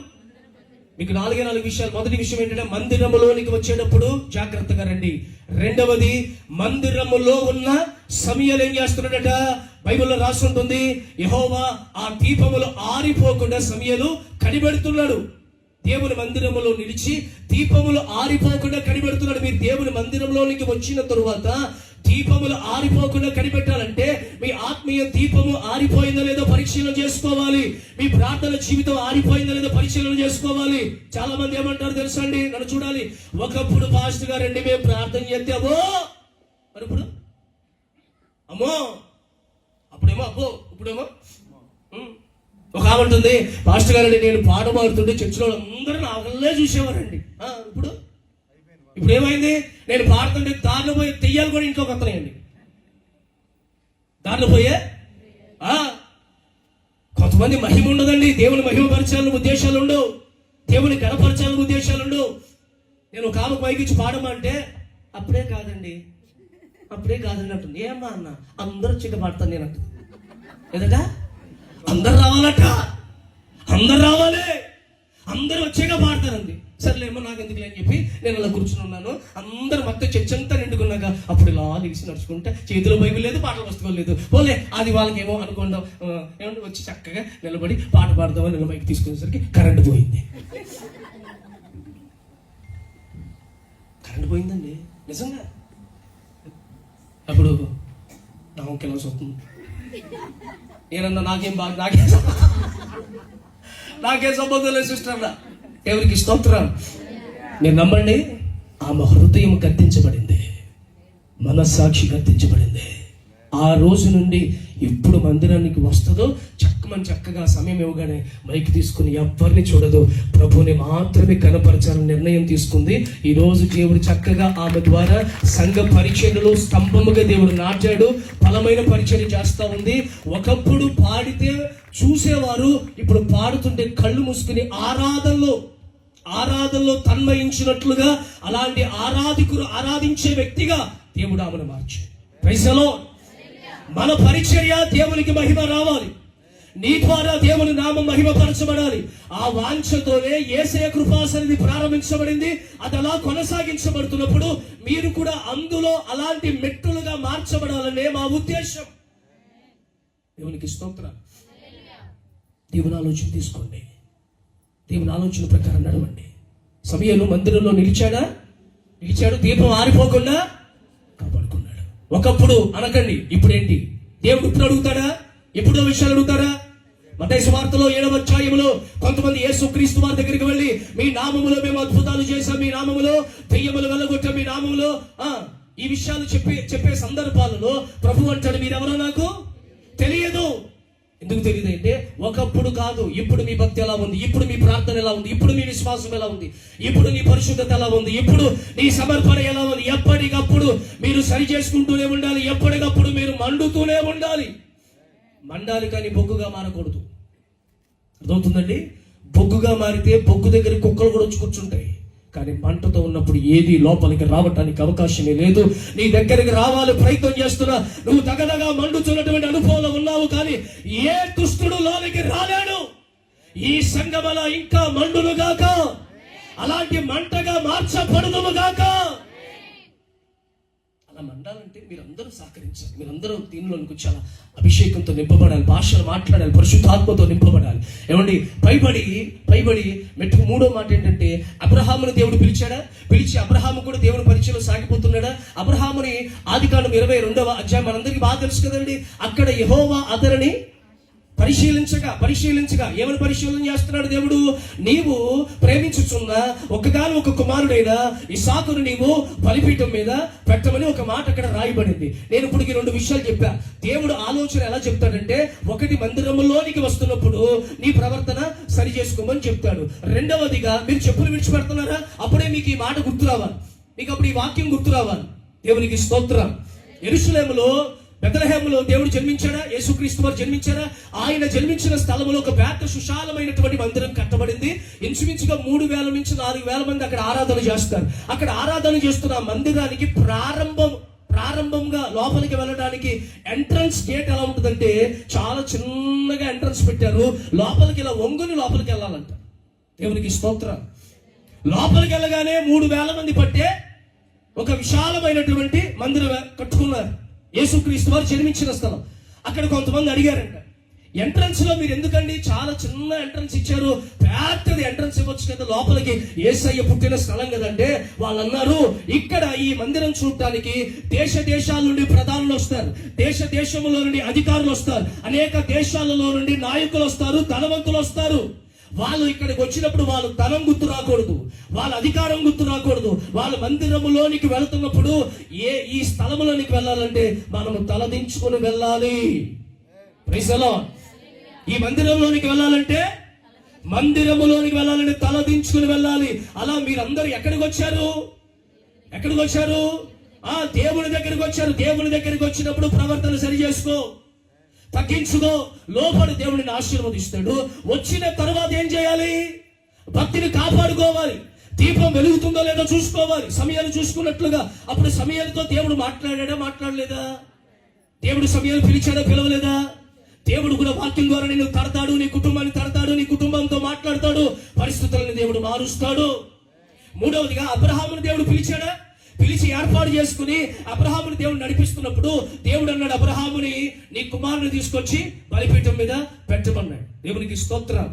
మీకు 4 విషయాలు. మొదటి విషయం ఏంటంటే మందిరములోనికి వచ్చేటప్పుడు జాగ్రత్తగా రండి. రెండవది, మందిరములో ఉన్న సమయలు ఏం చేస్తున్నాడట? బైబిల్లో రాసి ఉంటుంది, యెహోవా ఆ దీపములు ఆరిపోకుండా సమయలు కనిపెడుతున్నాడు. దేవుని మందిరములో నిలిచి దీపములు ఆరిపోకుండా కనిపెడుతున్నాడు. మీరు దేవుని మందిరంలోనికి వచ్చిన తరువాత దీపములు ఆరిపోకుండా కనిపెట్టాలంటే మీ ఆత్మీయ దీపము ఆరిపోయిందో లేదో పరిశీలన చేసుకోవాలి. మీ ప్రార్థన జీవితం ఆరిపోయిందో లేదో పరిశీలన చేసుకోవాలి. చాలా మంది ఏమంటారు తెలుసా అండి? నన్ను చూడాలి, ఒకప్పుడు పాస్టర్ గారండి మేము ప్రార్థన చేస్తామో, మరి ఇప్పుడు అమ్మో, అప్పుడేమో అబ్బో, ఇప్పుడేమో. ఒక ఆమె ఉంటుంది, పాస్టర్ గారండి నేను పాట పాడుతుంటే చర్చిలో అందరూ నా వల్లే చూసేవారండి. ఇప్పుడు ఏమైంది? నేను పాడుతుంటే దారిలో పోయి తెయ్యాలి కూడా ఇంట్లోకి వస్తున్నాయండి. దారిలో పోయే కొంతమంది మహిమ ఉండదండి. దేవుని మహిమపరచాలని ఉద్దేశాలు ఉండవు, దేవుని గణపరచాలని ఉద్దేశాలు ఉండవు. నేను ఒక ఆమెకు పైకిచ్చి పాడమంటే అప్పుడే కాదండి అంటుంది. ఏమ్మా అన్న, అందరూ చిక్క పాడతాను నేను అంటుంది. ఏదట? అందరు రావాలి, అందరూ వచ్చాక పాడతారండి. సర్లేమో నాకు ఎందుకు అని చెప్పి నేను అలా కూర్చుని ఉన్నాను. అందరూ మొత్తం చర్చ అంతా నిండుకున్నాక అప్పుడు ఇలా నిలిచి నడుచుకుంటే చేతిలో బైబిల్ లేదు, పాటలు పుస్తకం లేదు. పోలే అది వాళ్ళకేమో అనుకుందాం ఏమంటే వచ్చి చక్కగా నిలబడి పాట పాడదామని నేను బైక్ తీసుకునేసరికి కరెంట్ పోయిందండి నిజంగా. అప్పుడు నా ఒకేలా వస్తుంది. నేనన్నా నాకేం నాకే సంబంధం లేదు సిస్టర్. ఎవరికి స్తోత్రం. మీరు నమ్మండి, ఆమె హృదయం గద్దించబడింది, మనస్సాక్షి గద్దించబడింది. ఆ రోజు నుండి ఎప్పుడు మందిరానికి వస్తుందో చక్కగా సమయం ఇవ్వగానే మైక్ తీసుకుని ఎవరిని చూడదు, ప్రభుని మాత్రమే కనపరచాలని నిర్ణయం తీసుకుంది. ఈ రోజు దేవుడు చక్కగా ఆమె ద్వారా సంఘ పరిచర్యలో స్తంభముగా దేవుడు నాటాడు, బలమైన పరిచర్య చేస్తా ఉంది. ఒకప్పుడు పాడితే చూసేవారు, ఇప్పుడు పాడుతుంటే కళ్ళు మూసుకుని ఆరాధనలో తన్మయించినట్లుగా అలాంటి ఆరాధించే వ్యక్తిగా దేవుడు ఆమెను మార్చాడు. Praise the Lord. మన పరిచర్య దేవునికి మహిమ రావాలి, నీ ద్వారా దేవుని నామం మహిమపరచబడాలి. ఆ వాంఛతోనే యేసయ్య కృపాసన్నిధి ప్రారంభించబడింది. అది అలా కొనసాగించబడుతున్నప్పుడు మీరు కూడా అందులో అలాంటి మెట్టులుగా మార్చబడాలనే మా ఉద్దేశం. దేవునికి స్తోత్రం. దేవుని ఆలోచన తీసుకోండి, దేవుని ఆలోచన ప్రకారం నడవండి. సమయంలో మందిరంలో నిలిచాడు, దీపం ఆరిపోకుండా కాపాడుకున్నాడు. ఒకప్పుడు అనకండి, ఇప్పుడేంటి? దేవుడు ఇప్పుడు అడుగుతాడా? ఎప్పుడో విషయాలు అడుగుతాడా? మత్తయి సువార్తలో 7వ అధ్యాయంలో కొంతమంది యేసుక్రీస్తు వారి దగ్గరికి వెళ్ళి, మీ నామములో మేము అద్భుతాలు చేశాం, మీ నామములో దెయ్యములు వెళ్ళగొట్టాం, మీ నామములో ఈ విషయాలు చెప్పే సందర్భాలలో ప్రభు అంటాడు, మీరెవరో నాకు తెలియదు. ఎందుకు తెలియదు అంటే, ఒకప్పుడు కాదు, ఇప్పుడు మీ భక్తి ఎలా ఉంది, ఇప్పుడు మీ ప్రార్థన ఎలా ఉంది, ఇప్పుడు మీ విశ్వాసం ఎలా ఉంది, ఇప్పుడు నీ పరిశుద్ధత ఎలా ఉంది, ఇప్పుడు నీ సమర్పణ ఎలా ఉంది. ఎప్పటికప్పుడు మీరు సరి చేసుకుంటూనే ఉండాలి, ఎప్పటికప్పుడు మీరు మండుతూనే ఉండాలి. మండాలి కానీ బొగ్గుగా మారకూడదు. అర్థమవుతుందండి? బొగ్గుగా మారితే బొగ్గు దగ్గర కుక్కలు కూడా వచ్చి కూర్చుంటాయి. కానీ మంటతో ఉన్నప్పుడు ఏది లోపలికి రావటానికి అవకాశమే లేదు. నీ దగ్గరికి రావాలి ప్రయత్నం చేస్తున్నా, నువ్వు దగదగా మండుతున్నటువంటి అనుభవంలో ఉన్నావు, కానీ ఏ దుష్టుడు లోనికి రాలేడు. ఈ సంగమల ఇంకా మండును గాక, అలాంటి మంటగా మార్చబడును గాక. అలా మండాలంటే మీరందరూ సహకరించాలి, మీరందరూ దీనిలోనికి చాలా అభిషేకంతో నింపబడాలి, భాషలు మాట్లాడాలి, పరిశుద్ధాత్మతో నింపబడాలి. ఏమండి, పైబడి మెట్టుకు 3వ మాట ఏంటంటే, అబ్రహాముని దేవుడు పిలిచి అబ్రహాము కూడా దేవుని పరిచయంలో సాగిపోతున్నాడా? అబ్రహాముని ఆదికాండం 22వ అధ్యాయం మనందరికీ బాగా తెలుసు కదండి. అక్కడ యెహోవా అతనిని పరిశీలించగా ఏమని పరిశీలన చేస్తున్నాడు దేవుడు? నీవు ప్రేమించుచున్న ఒక కుమారుడైన ఇస్సాకును నీవు బలిపీఠం మీద పెట్టమని ఒక మాట అక్కడ రాయబడింది. నేను ఇప్పుడు 2 విషయాలు చెప్పా. దేవుడు ఆలోచన ఎలా చెప్తాడంటే, ఒకటి మందిరంలోనికి వస్తున్నప్పుడు నీ ప్రవర్తన సరి చేసుకోమని చెప్తాడు. రెండవదిగా మీరు చెప్పులు విడిచిపెడుతున్నారా, అప్పుడే మీకు ఈ మాట గుర్తు రావాలి, మీకు అప్పుడు ఈ వాక్యం గుర్తు రావాలి. దేవునికి స్తోత్రం. యెరూషలేములో బెత్లెహేములో దేవుడు జన్మించాడా? యేసుక్రీస్తు వారు జన్మించారా? ఆయన జన్మించిన స్థలంలో ఒక పెద్ద సుశాలమైనటువంటి మందిరం కట్టబడింది. ఇంచుమించుగా 3,000 నుంచి 4,000 మంది అక్కడ ఆరాధన చేస్తారు. అక్కడ ఆరాధన చేస్తున్న మందిరానికి ప్రారంభంగా లోపలికి వెళ్ళడానికి ఎంట్రన్స్ గేట్ ఎలా ఉంటుందంటే, చాలా చిన్నగా ఎంట్రన్స్ పెట్టారు. లోపలికి ఇలా వంగుని లోపలికి వెళ్ళాలంట. దేవునికి స్తోత్రం. లోపలికి వెళ్ళగానే 3,000 మంది పట్టే ఒక విశాలమైనటువంటి మందిరం కట్టుకున్నారు. యేసుక్రీస్తు వారు జన్మించిన స్థలం. అక్కడ కొంతమంది అడిగారంట, ఎంట్రన్స్ లో మీరు ఎందుకండి చాలా చిన్న ఎంట్రన్స్ ఇచ్చారు, పెద్దది ఎంట్రన్స్ ఇవ్వచ్చు కదా, లోపలికి యేసయ్య పుట్టిన స్థలం కదంటే. వాళ్ళు అన్నారు, ఇక్కడ ఈ మందిరం చూడటానికి దేశాల నుండి ప్రధానులు వస్తారు, దేశంలో నుండి అధికారులు వస్తారు, అనేక దేశాలలో నుండి నాయకులు వస్తారు, ధనవంతులు వస్తారు. వాళ్ళు ఇక్కడికి వచ్చినప్పుడు వాళ్ళు ధనం గుర్తు రాకూడదు, వాళ్ళ అధికారం గుర్తు రాకూడదు. వాళ్ళ మందిరములోనికి వెళుతున్నప్పుడు ఈ స్థలములోనికి వెళ్ళాలంటే మనము తలదించుకొని వెళ్ళాలి. Praise the Lord. ఈ మందిరంలోనికి వెళ్ళాలంటే తలదించుకొని వెళ్ళాలి. అలా మీరందరూ ఎక్కడికి వచ్చారు? దేవుని దగ్గరికి వచ్చారు. దేవుని దగ్గరికి వచ్చినప్పుడు ప్రవర్తన సరి చేసుకో, తగ్గించుకో, లోపలి దేవుడిని ఆశీర్వదిస్తాడు. వచ్చిన తర్వాత ఏం చేయాలి? భక్తిని కాపాడుకోవాలి. దీపం వెలుగుతుందో లేదో చూసుకోవాలి, సమయాలు చూసుకున్నట్లుగా. అప్పుడు సమయాలతో దేవుడు మాట్లాడలేదా? దేవుడు సమయాలు పిలవలేదా? దేవుడు కూడా వాక్యం ద్వారా నిన్ను తడతాడు, నీ కుటుంబాన్ని తడతాడు, నీ కుటుంబంతో మాట్లాడతాడు, పరిస్థితులను దేవుడు మారుస్తాడు. 3వదిగా అబ్రహామును దేవుడు పిలిచి ఏర్పాటు చేసుకుని అబ్రహాముని దేవుడు నడిపిస్తున్నప్పుడు దేవుడు అన్నాడు, అబ్రహాముని నీ కుమారుని తీసుకొచ్చి బలిపీఠం మీద పెట్టమన్నాడు. దేవునికి స్తోత్రం.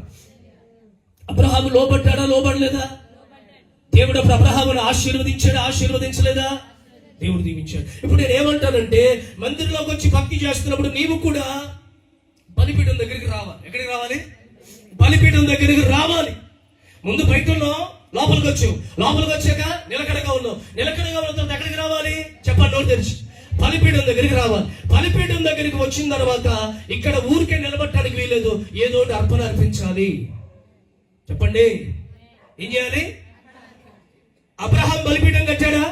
అబ్రహాము లోబడలేదా? దేవుడు అప్పుడు అబ్రహామును ఆశీర్వదించలేదా? దేవుడు దీవించాడు. ఇప్పుడు నేను ఏమంటానంటే, మందిరంలోకి వచ్చి భక్తి చేస్తున్నప్పుడు నీవు కూడా బలిపీఠం దగ్గరికి రావాలి. ఎక్కడికి రావాలి? బలిపీఠం దగ్గరికి రావాలి. ముందు బయట ఉన్నావు, లోపలికి వచ్చావు. లోపలికి వచ్చాక నిలకడగా ఉన్నావు. నిలకడగా ఉన్న తర్వాత ఎక్కడికి రావాలి? చెప్పండి, నోరు తెరిచి. బలిపీఠం దగ్గరికి రావాలి. బలిపీఠం దగ్గరికి వచ్చిన తర్వాత ఇక్కడ ఊరికే నిలబట్టడానికి వీలేదు, ఏదో ఒకటి అర్పణ అర్పించాలి. చెప్పండి, ఏం చేయాలి? అబ్రహాం బలిపీఠం కట్టాడా?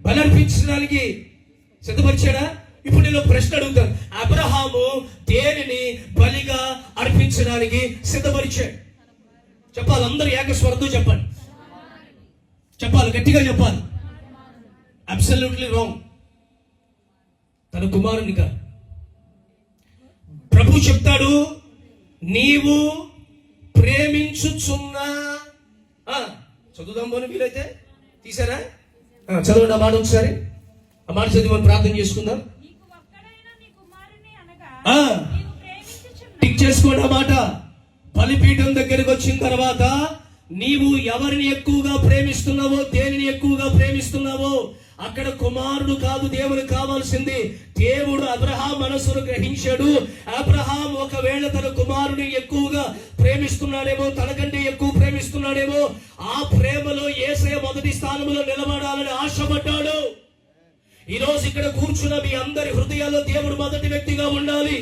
బలి అర్పించడానికి సిద్ధపరిచాడా? ఇప్పుడు నేను ప్రశ్న అడుగుతాను, అబ్రహాము దేనిని బలిగా అర్పించడానికి సిద్ధపరిచాడు? చెప్పాలి, అందరూ ఏకస్వరంతో చెప్పండి. చెప్పాలి, గట్టిగా చెప్పాలి. Absolutely wrong. తన కుమారునిగా ప్రభు చెప్తాడు, నీవు ప్రేమించుచున్నా. చదువుదాం పోనీ, వీలైతే తీసారా? చదవండి ఆ మాట ఒకసారి. ఆ మాట చదివి మనం ప్రార్థన చేసుకుందాం. టిక్ చేసుకోండి ఆ మాట. బలిపీఠం దగ్గరికి వచ్చిన తర్వాత నీవు ఎవరిని ఎక్కువగా ప్రేమిస్తున్నావో, దేనిని ఎక్కువగా ప్రేమిస్తున్నావో, అక్కడ కుమారుడు కాదు దేవునికి కావాల్సింది. దేవుడు అబ్రహాం మనసును గ్రహించాడు. అబ్రహాం ఒకవేళ తన కుమారుని ఎక్కువగా ప్రేమిస్తున్నాడేమో, తనకంటే ఎక్కువ ప్రేమిస్తున్నాడేమో, ఆ ప్రేమలో యేసయ్య మొదటి స్థానంలో నిలబడాలని ఆశపడ్డాడు. ఈరోజు ఇక్కడ కూర్చున్న మీ అందరి హృదయాల్లో దేవుడు మొదటి వ్యక్తిగా ఉండాలి.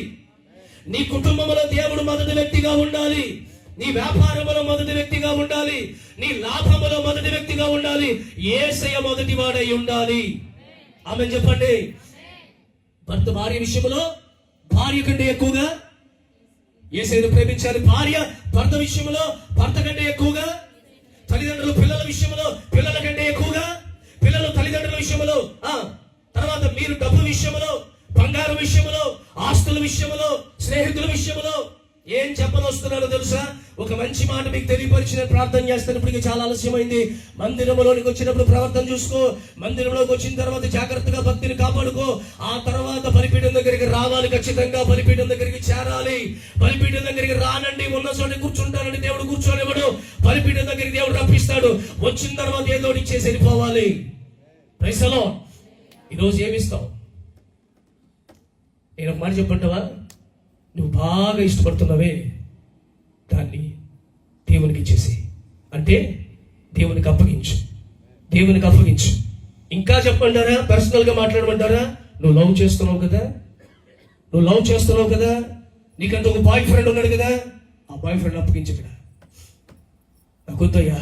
నీ కుటుంబంలో దేవుడు మొదటి వ్యక్తిగా ఉండాలి. నీ వ్యాపారంలో మొదటి వ్యక్తిగా ఉండాలి. నీ లాభంలో మొదటి వ్యక్తిగా ఉండాలి. యేసయ్య మొదటి వాడై ఉండాలి. ఆమె చెప్పండి. భర్త భార్య విషయంలో భార్య కంటే ఎక్కువగా యేసయ్యను ప్రేమించాలి. భార్య భర్త విషయంలో భర్త కంటే ఎక్కువగా, తల్లిదండ్రులు పిల్లల విషయంలో పిల్లల కంటే ఎక్కువగా, పిల్లలు తల్లిదండ్రుల విషయంలో, తర్వాత మీరు డబ్బు విషయంలో, బంగారం విషయంలో, ఆస్తుల విషయంలో, స్నేహితుల విషయంలో ఏం చెప్పదొస్తున్నాడో తెలుసా? ఒక మంచి మాట మీకు తెలియపరిచిన ప్రార్థన చేస్తాను. ఇప్పటికీ చాలా ఆలస్యమైంది. మందిరంలోనికి వచ్చినప్పుడు ప్రవర్తన చూసుకో. మందిరంలోకి వచ్చిన తర్వాత జాగ్రత్తగా భక్తిని కాపాడుకో. ఆ తర్వాత బలిపీఠం దగ్గరికి రావాలి. ఖచ్చితంగా బలిపీఠం దగ్గరికి చేరాలి. బలిపీఠం దగ్గరికి రానండి, ఉన్న చోట కూర్చుంటానండి దేవుడు కూర్చోనివ్వడు. బలిపీఠం దగ్గరికి దేవుడు రప్పిస్తాడు. వచ్చిన తర్వాత ఏదో ఇచ్చేసి వెళ్ళిపోవాలి. Praise the Lord. ఈరోజు ఏమిస్తావు? నేను ఒక మాట చెప్పంటావా? నువ్వు బాగా ఇష్టపడుతున్నావే దాన్ని దేవునికి ఇచ్చేసి, అంటే దేవునికి అప్పగించు. దేవునికి అప్పగించు. ఇంకా చెప్పంటారా? పర్సనల్ గా మాట్లాడమంటారా? నువ్వు లవ్ చేస్తున్నావు కదా, నీకంటే ఒక బాయ్ ఫ్రెండ్ ఉన్నాడు కదా, ఆ బాయ్ ఫ్రెండ్ అప్పగించకడా. నాకొద్దయ్యా,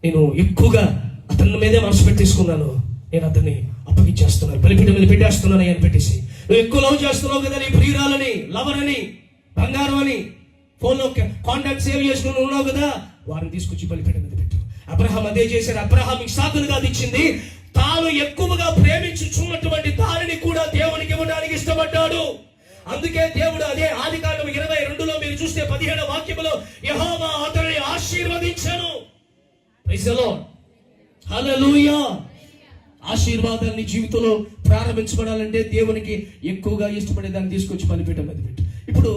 నేను ఎక్కువగా అతని మీదే మనసు పెట్టేసుకున్నాను, నేను అతన్ని అప్పగించేస్తున్నాను, బలిపీఠం మీద పెట్టేస్తున్నాను అని పెట్టేసి. నువ్వు ఎక్కువ లవ్ చేస్తున్నావు కదా నీ ప్రియురాలని, లవర్ అని, బంగారం అని, ఫోన్లో కాంటాక్ట్ సేవ్ చేసుకుని ఉన్నావు కదా, వారిని తీసుకొచ్చి బలిపీఠం మీద పెట్టు. అబ్రహాం అదే చేశాడు. అబ్రహాం ఇస్సాకును కాదు ఇచ్చింది, తాను ఎక్కువగా ప్రేమించుచున్నటువంటి దానిని కూడా దేవునికి ఇవ్వడానికి ఇష్టపడ్డాడు. అందుకే దేవుడు అదే ఆదికాండం 22లో మీరు చూస్తే 17వ వాక్యములో యెహోవా అతనిని ఆశీర్వదించెను. Praise the lord. హల్లెలూయా. ఆశీర్వాదాన్ని జీవితంలో ప్రారంభించబడాలంటే దేవునికి ఎక్కువగా ఇష్టపడే దాన్ని తీసుకొచ్చి బలిపీఠం మీద పెట్టు. ఇప్పుడు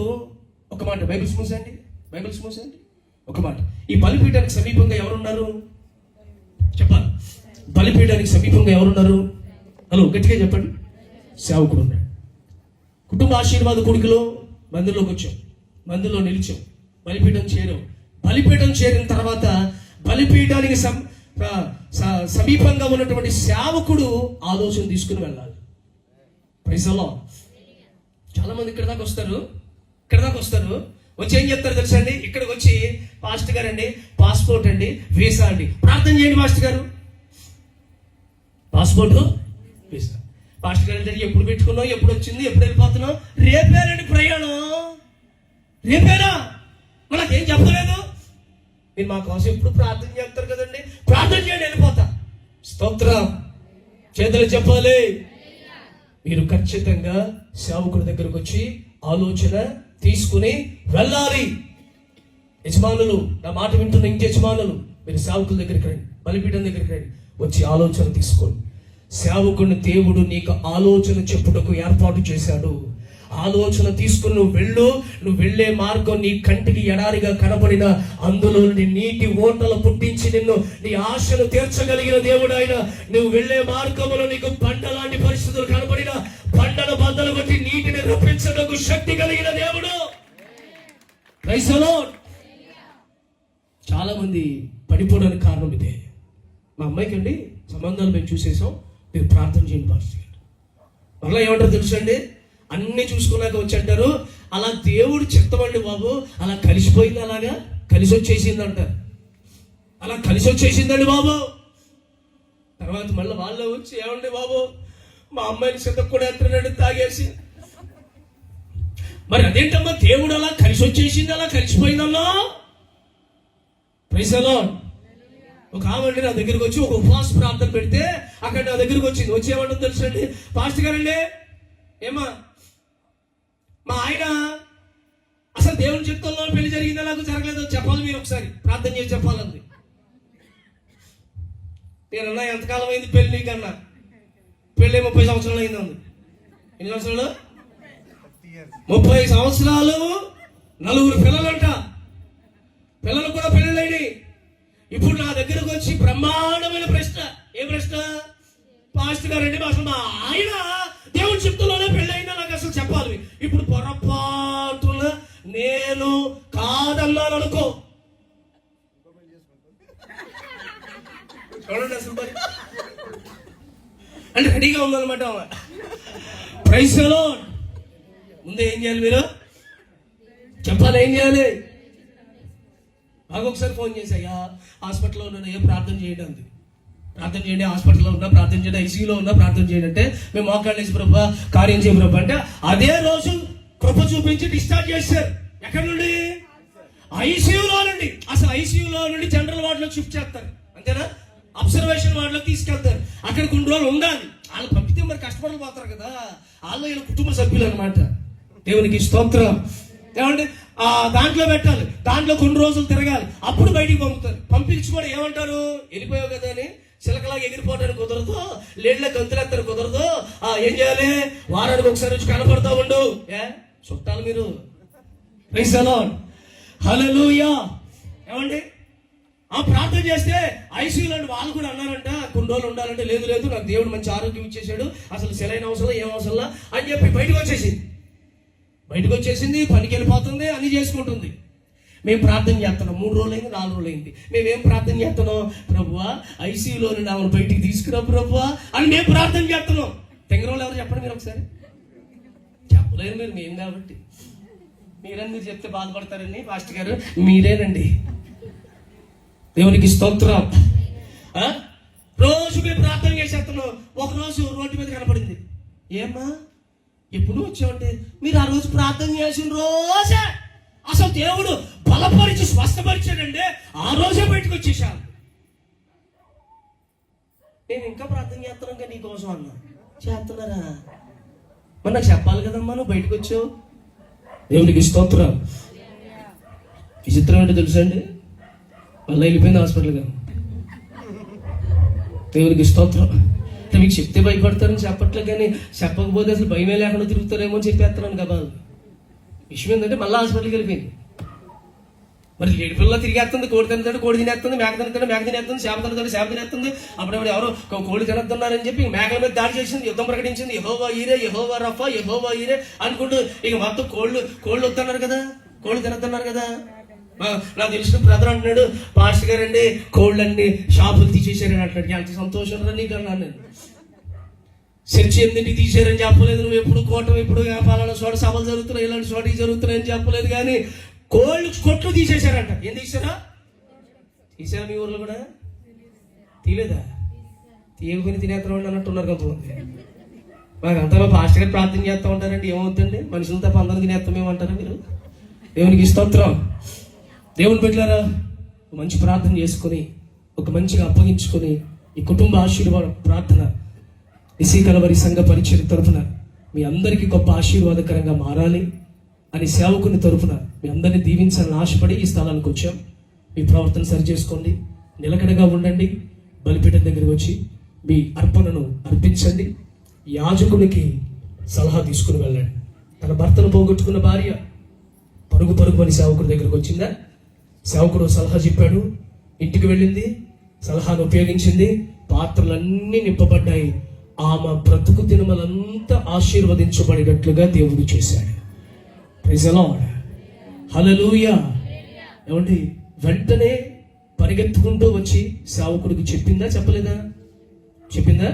ఒక మాట, బైబిల్స్ మూసండి. ఒక మాట, ఈ బలిపీఠానికి సమీపంగా ఎవరున్నారు చెప్పాలి? బలిపీఠానికి సమీపంగా ఎవరున్నారు? హలో, గట్టిగా చెప్పండి. సేవకుడు ఉన్నాడు. కుటుంబ ఆశీర్వాద కొడుకులో మందిరంలోకి వచ్చాం, మందిరంలో నిలిచాం, బలిపీఠం చేరిన తర్వాత బలిపీఠానికి సమీపంగా ఉన్నటువంటి సేవకుడు ఆలోచన తీసుకుని వెళ్ళాలి. Praise the Lord. చాలా మంది ఇక్కడ దాకా వస్తారు, వచ్చి ఏం చెప్తారు తెలుసా అండి? ఇక్కడికి వచ్చి, పాస్టర్ గారు అండి, పాస్పోర్ట్ అండి, వీసా అండి, ప్రార్థన చేయండి మాస్టర్ గారు. Passport, visa. పాస్టర్ గారు అంటే ఎప్పుడు పెట్టుకున్నావు, ఎప్పుడు వచ్చింది, ఎప్పుడు వెళ్ళిపోతున్నావు? రేపేనండి ప్రయాణం. రేపేనా? మనకేం చెప్పలేదు. మీరు మా కోసం ఎప్పుడు ప్రార్థన చేస్తారు కదండి, ప్రార్థన చేయండి, వెళ్ళిపోతా. స్తోత్రం. చేతులు చెప్పాలి. మీరు ఖచ్చితంగా సేవకుడి దగ్గరకు వచ్చి ఆలోచన తీసుకుని వెళ్ళాలి. యజమానులు, నా మాట వింటున్న ఇంటి యజమానులు, మీరు సేవకుల దగ్గరికి రండి, బలిపీఠం దగ్గరికి రండి, వచ్చి ఆలోచన తీసుకోండి. సేవకుడిని దేవుడు నీకు ఆలోచన చెప్పుటకు ఏర్పాటు చేశాడు. ఆలోచన తీసుకుని నువ్వు వెళ్ళే మార్గం నీ కంటికి ఎడారిగా కనబడిన అందులో నీటి ఓటలు పుట్టించి నీ ఆశను తీర్చగలిగిన దేవుడు ఆయన. నువ్వు వెళ్ళే మార్గంలో నీకు బండ లాంటి పరిస్థితులు కనబడిన బండను బద్దలు కొట్టి నీటిని రప్పించడానికి శక్తి కలిగిన దేవుడు. Praise the Lord. చాలా మంది పడిపోవడానికి కారణం ఇదే. మా అమ్మాయికి అండి సంబంధాలు మేము చూసేసాం, మీరు ప్రార్థన చేయండి పాస్టర్ గారు. మళ్ళీ ఏమంటారు తెలుసు అండి, అన్ని చూసుకున్నాక వచ్చి అంటారు, అలా దేవుడు చిత్తమండి బాబు, అలా కలిసిపోయింది, అలాగా కలిసి వచ్చేసింది అంటారు. అలా కలిసి వచ్చేసిందండి బాబు. తర్వాత మళ్ళీ వాళ్ళే వచ్చి, ఏమండి బాబు మా అమ్మాయిని సిద్ధకు కూడా ఎత్తున్నాడు తాగేసి. మరి అదేంటమ్మా దేవుడు అలా కలిసి వచ్చేసింది, అలా కలిసిపోయిందన్నా. Praise the lord. ఒక ఆమె నా దగ్గరికి వచ్చి ఒక ఉపవాస ప్రార్థన పెడితే అక్కడ నా దగ్గరికి వచ్చింది. వచ్చి ఏమంటుంది తెలుసు అండి, పాస్టర్ గారండి ఏమా మా ఆయన అసలు దేవుని చిత్తంలో పెళ్లి జరిగిందా నాకు జరగలేదో చెప్పాలి, మీరు ఒకసారి ప్రార్థన చేసి చెప్పాలంది. నేనన్నా ఎంతకాలం అయింది పెళ్లి నీకన్నా? పెళ్ళి 30 సంవత్సరాలు అయిందండి. ఎన్ని సంవత్సరాలు? 30 సంవత్సరాలు, 4 పిల్లలంట. పిల్లలు కూడా పెళ్ళిళ్ళైనాయి. ఇప్పుడు నా దగ్గరకు వచ్చి బ్రహ్మాండమైన ప్రశ్న. ఏ ప్రశ్న? పాస్టర్ గారండి అసలు మా ఆయన దేవుని చిత్తంలోనే పెళ్ళైనా నాకు అసలు చెప్పాలి. ఇప్పుడు పొరపాటున నేను కాదన్నాను అనుకో, చూడండి అసలు మరి అంటే రెడీగా ఉందన్నమాట. Praise the Lord. ముందే ఏం చేయాలి మీరు చెప్పాలి, ఏం చేయాలి? నాకు ఒకసారి ఫోన్ చేసి, అయ్యా హాస్పిటల్లో ఉన్నాను, ఏం ప్రార్థన చేయండి అంది. ప్రార్థన చేయండి, హాస్పిటల్లో ఉన్నా ప్రార్థన చేయండి, ఐసీయూలో ఉన్నా ప్రార్థన చేయండి అంటే మేము మోకాళ్ళేసి ప్రభా కార్యం చేయ ప్రభా అంటే అదే రోజు కృప చూపించి డిశ్చార్జ్ చేశారు. ఎక్కడి నుండి? ఐసీయూలో నుండి. అసలు ఐసీయూలో నుండి జనరల్ వార్డులోకి షిఫ్ట్ చేస్తారు, అంతేనా? అబ్జర్వేషన్ వార్డులోకి తీసుకెళ్తారు. అక్కడ కొన్ని రోజులు ఉండాలి. వాళ్ళు పంపితే మరి కష్టపడిపోతారు కదా, వాళ్ళు వీళ్ళ కుటుంబ సభ్యులు అనమాట. దేవునికి స్తోత్రం. ఏమంటే దాంట్లో పెట్టాలి, దాంట్లో కొన్ని రోజులు తిరగాలి, అప్పుడు బయటికి పంపుతారు. పంపించి కూడా ఏమంటారు, వెళ్ళిపోయావు కదా అని చిలకలాగా ఎగిరిపోవడానికి కుదరదు, లేడ్ల గంతులెత్తడానికి కుదరదు. ఏం చేయాలి? వారానికి ఒకసారి వచ్చి కనపడతా ఉండు. చుట్టాలు మీరు. Praise the lord. హల్లెలూయా. ఏమండి ప్రార్థన చేస్తే ఐసీయూలో వాళ్ళు కూడా అన్నారంట, కొన్ని రోజులు ఉండాలంటే లేదు లేదు నాకు దేవుడు మంచి ఆరోగ్యం ఇచ్చేసాడు, అసలు సెలైన అవసరం ఏం అవసరంలా అని చెప్పి బయటకు వచ్చేసింది. పనికి వెళ్ళిపోతుంది, అన్ని చేసుకుంటుంది. మేము ప్రార్థన చేస్తున్నాం. 3 రోజులైంది, 4 రోజులైంది. మేమేం ప్రార్థన చేస్తున్నాం? ప్రభువా ఐసీయూలో నుండి ఆమెను బయటికి తీసుకురా ప్రభువా అని మేము ప్రార్థన చేస్తున్నాం. తెంగరోళ్ళు ఎవరు చెప్పండి మీరు ఒకసారి. చెప్పలేరు మీరు, మేము కాబట్టి. మీరని మీరు చెప్తే బాధపడతారండి పాస్టర్ గారు, మీరేనండి. దేవునికి స్తోత్రం. రోజు మేము ప్రార్థన చేసేస్తున్నాం. ఒకరోజు రోడ్డు మీద కనపడింది. ఏమ్మా ఎప్పుడు వచ్చామంటే, మీరు ఆ రోజు ప్రార్థన చేసిన రోజే అసలు దేవుడు బలపరిచి స్వస్థపరిచాడండి, ఆ రోజే బయటకు వచ్చేసాను. నేను ఇంకా ప్రార్థన చేస్తున్నాను కదా నీకోసం అన్నా. చేస్తున్నారా? మరి నాకు చెప్పాలి కదమ్మా, నువ్వు బయటకు వచ్చావు. దేవునికి స్తోత్రం. విచిత్రం ఏంటో తెలుసా అండి, మళ్ళీ వెళ్ళిపోయింది హాస్పిటల్గా. దేవునికి స్తోత్రం. అంటే మీకు చెప్తే భయపడతారని చెప్పట్లేదు, కానీ చెప్పకపోతే అసలు భయమే లేకుండా తిరుగుతారేమో అని చెప్పేస్తున్నాను కదా. విషయం ఏంటంటే మళ్ళీ హాస్పిటల్కి వెళ్ళిపోయింది. మరి లేడి పిల్లలు తిరిగేస్తుంది, కోడి తినేస్తాడు, కోడి తినేస్తుంది, మేక తినేస్తాడు, మేక తినేస్తుంది, చేప తినేస్తాడు, చేప తినేస్తుంది. అప్పుడప్పుడు ఎవరో కోడి తినేస్తున్నారని చెప్పి మేకల మీద దాడి చేసింది, యుద్ధం ప్రకటించింది. యెహోవా ఈరే, యెహోవా రఫా, యెహోవా ఈరే అనుకుంటూ ఇక మొత్తం కోళ్ళు వస్తున్నారు కదా, కోళ్ళు తినేస్తున్నారు కదా. నాకు తెలిసిన బ్రదర్ అంటున్నాడు, పాస్టర్ గారండి కోళ్ళన్ని షాపులు తీసేశారని అంటున్నాడు. ఎంత సంతోషం రా నీకు అన్నాను నేను. చర్చి ఎందుకు తీసారని చెప్పలేదు, నువ్వు ఎప్పుడు కోటం ఎప్పుడు పలానా చోట సభలు జరుగుతున్నాయి, ఇలాంటి చోటకి జరుగుతున్నాయని చెప్పలేదు, కానీ కోళ్ళు కొట్లు తీసేశారంట. ఏం తీసారా? తీసారా? మీ ఊర్లో కూడా తీయలేదా? తీయకుని తినేస్తామండి అన్నట్టున్నారు కొంతమంది. మాకు అంతలో పాస్టర్ గారు ప్రార్థన చేస్తూ ఉంటారండి, ఏమవుతుందండి మనుషులు తప్ప అందరూ తినేస్తాం ఏమంటారా మీరు? దేవునికి స్తోత్రం. దేవుని బిడ్డలారా, మంచి ప్రార్థన చేసుకుని ఒక మంచిగా అప్పగించుకొని ఈ కుటుంబ ఆశీర్వాద ప్రార్థన ఇసి కలవరి సంఘ పరిచయం తరఫున మీ అందరికీ గొప్ప ఆశీర్వాదకరంగా మారాలి అని సేవకుని తరఫున మీ అందరినీ దీవించాలని ఆశపడి ఈ స్థలానికి వచ్చాం. మీ ప్రవర్తన సరి చేసుకోండి, నిలకడగా ఉండండి. బలిపీఠం దగ్గరికి వచ్చి మీ అర్పణను అర్పించండి. యాజకునికి సలహా తీసుకుని వెళ్ళండి. తన భర్తను పోగొట్టుకున్న భార్య పరుగు అని సేవకుడి దగ్గరికి వచ్చిందా? సేవకుడు సలహా చెప్పాడు, ఇంటికి వెళ్ళింది, సలహాను ఉపయోగించింది, పాత్రలన్నీ నింపబడ్డాయి. ఆమె బ్రతుకు దినములంతా ఆశీర్వదించబడినట్లుగా దేవుడు చేశాడు. Praise the lord. హల్లెలూయా. ఏమండి, వెంటనే పరిగెత్తుకుంటూ వచ్చి సేవకుడికి చెప్పిందా చెప్పలేదా? చెప్పిందా?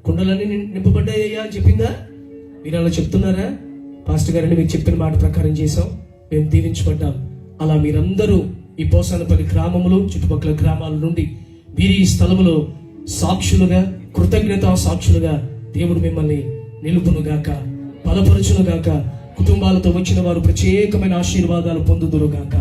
కుండలన్నీ నింపబడ్డాయ్యా అని చెప్పిందా? మీరు అలా చెప్తున్నారా? పాస్టర్ గారిని మీకు చెప్పిన మాట ప్రకారం చేసాం, మేము దీవించబడ్డాం. అలా మీరందరూ ఈ పోసానపల్లి గ్రామములు చుట్టుపక్కల గ్రామాల నుండి మీరు ఈ స్థలములో సాక్షులుగా, కృతజ్ఞతా సాక్షులుగా దేవుడు మిమ్మల్ని నిలుపునుగాక, బలపరచునుగాక. కుటుంబాలతో వచ్చిన వారు ప్రత్యేకమైన ఆశీర్వాదాలు పొందుదురుగాక.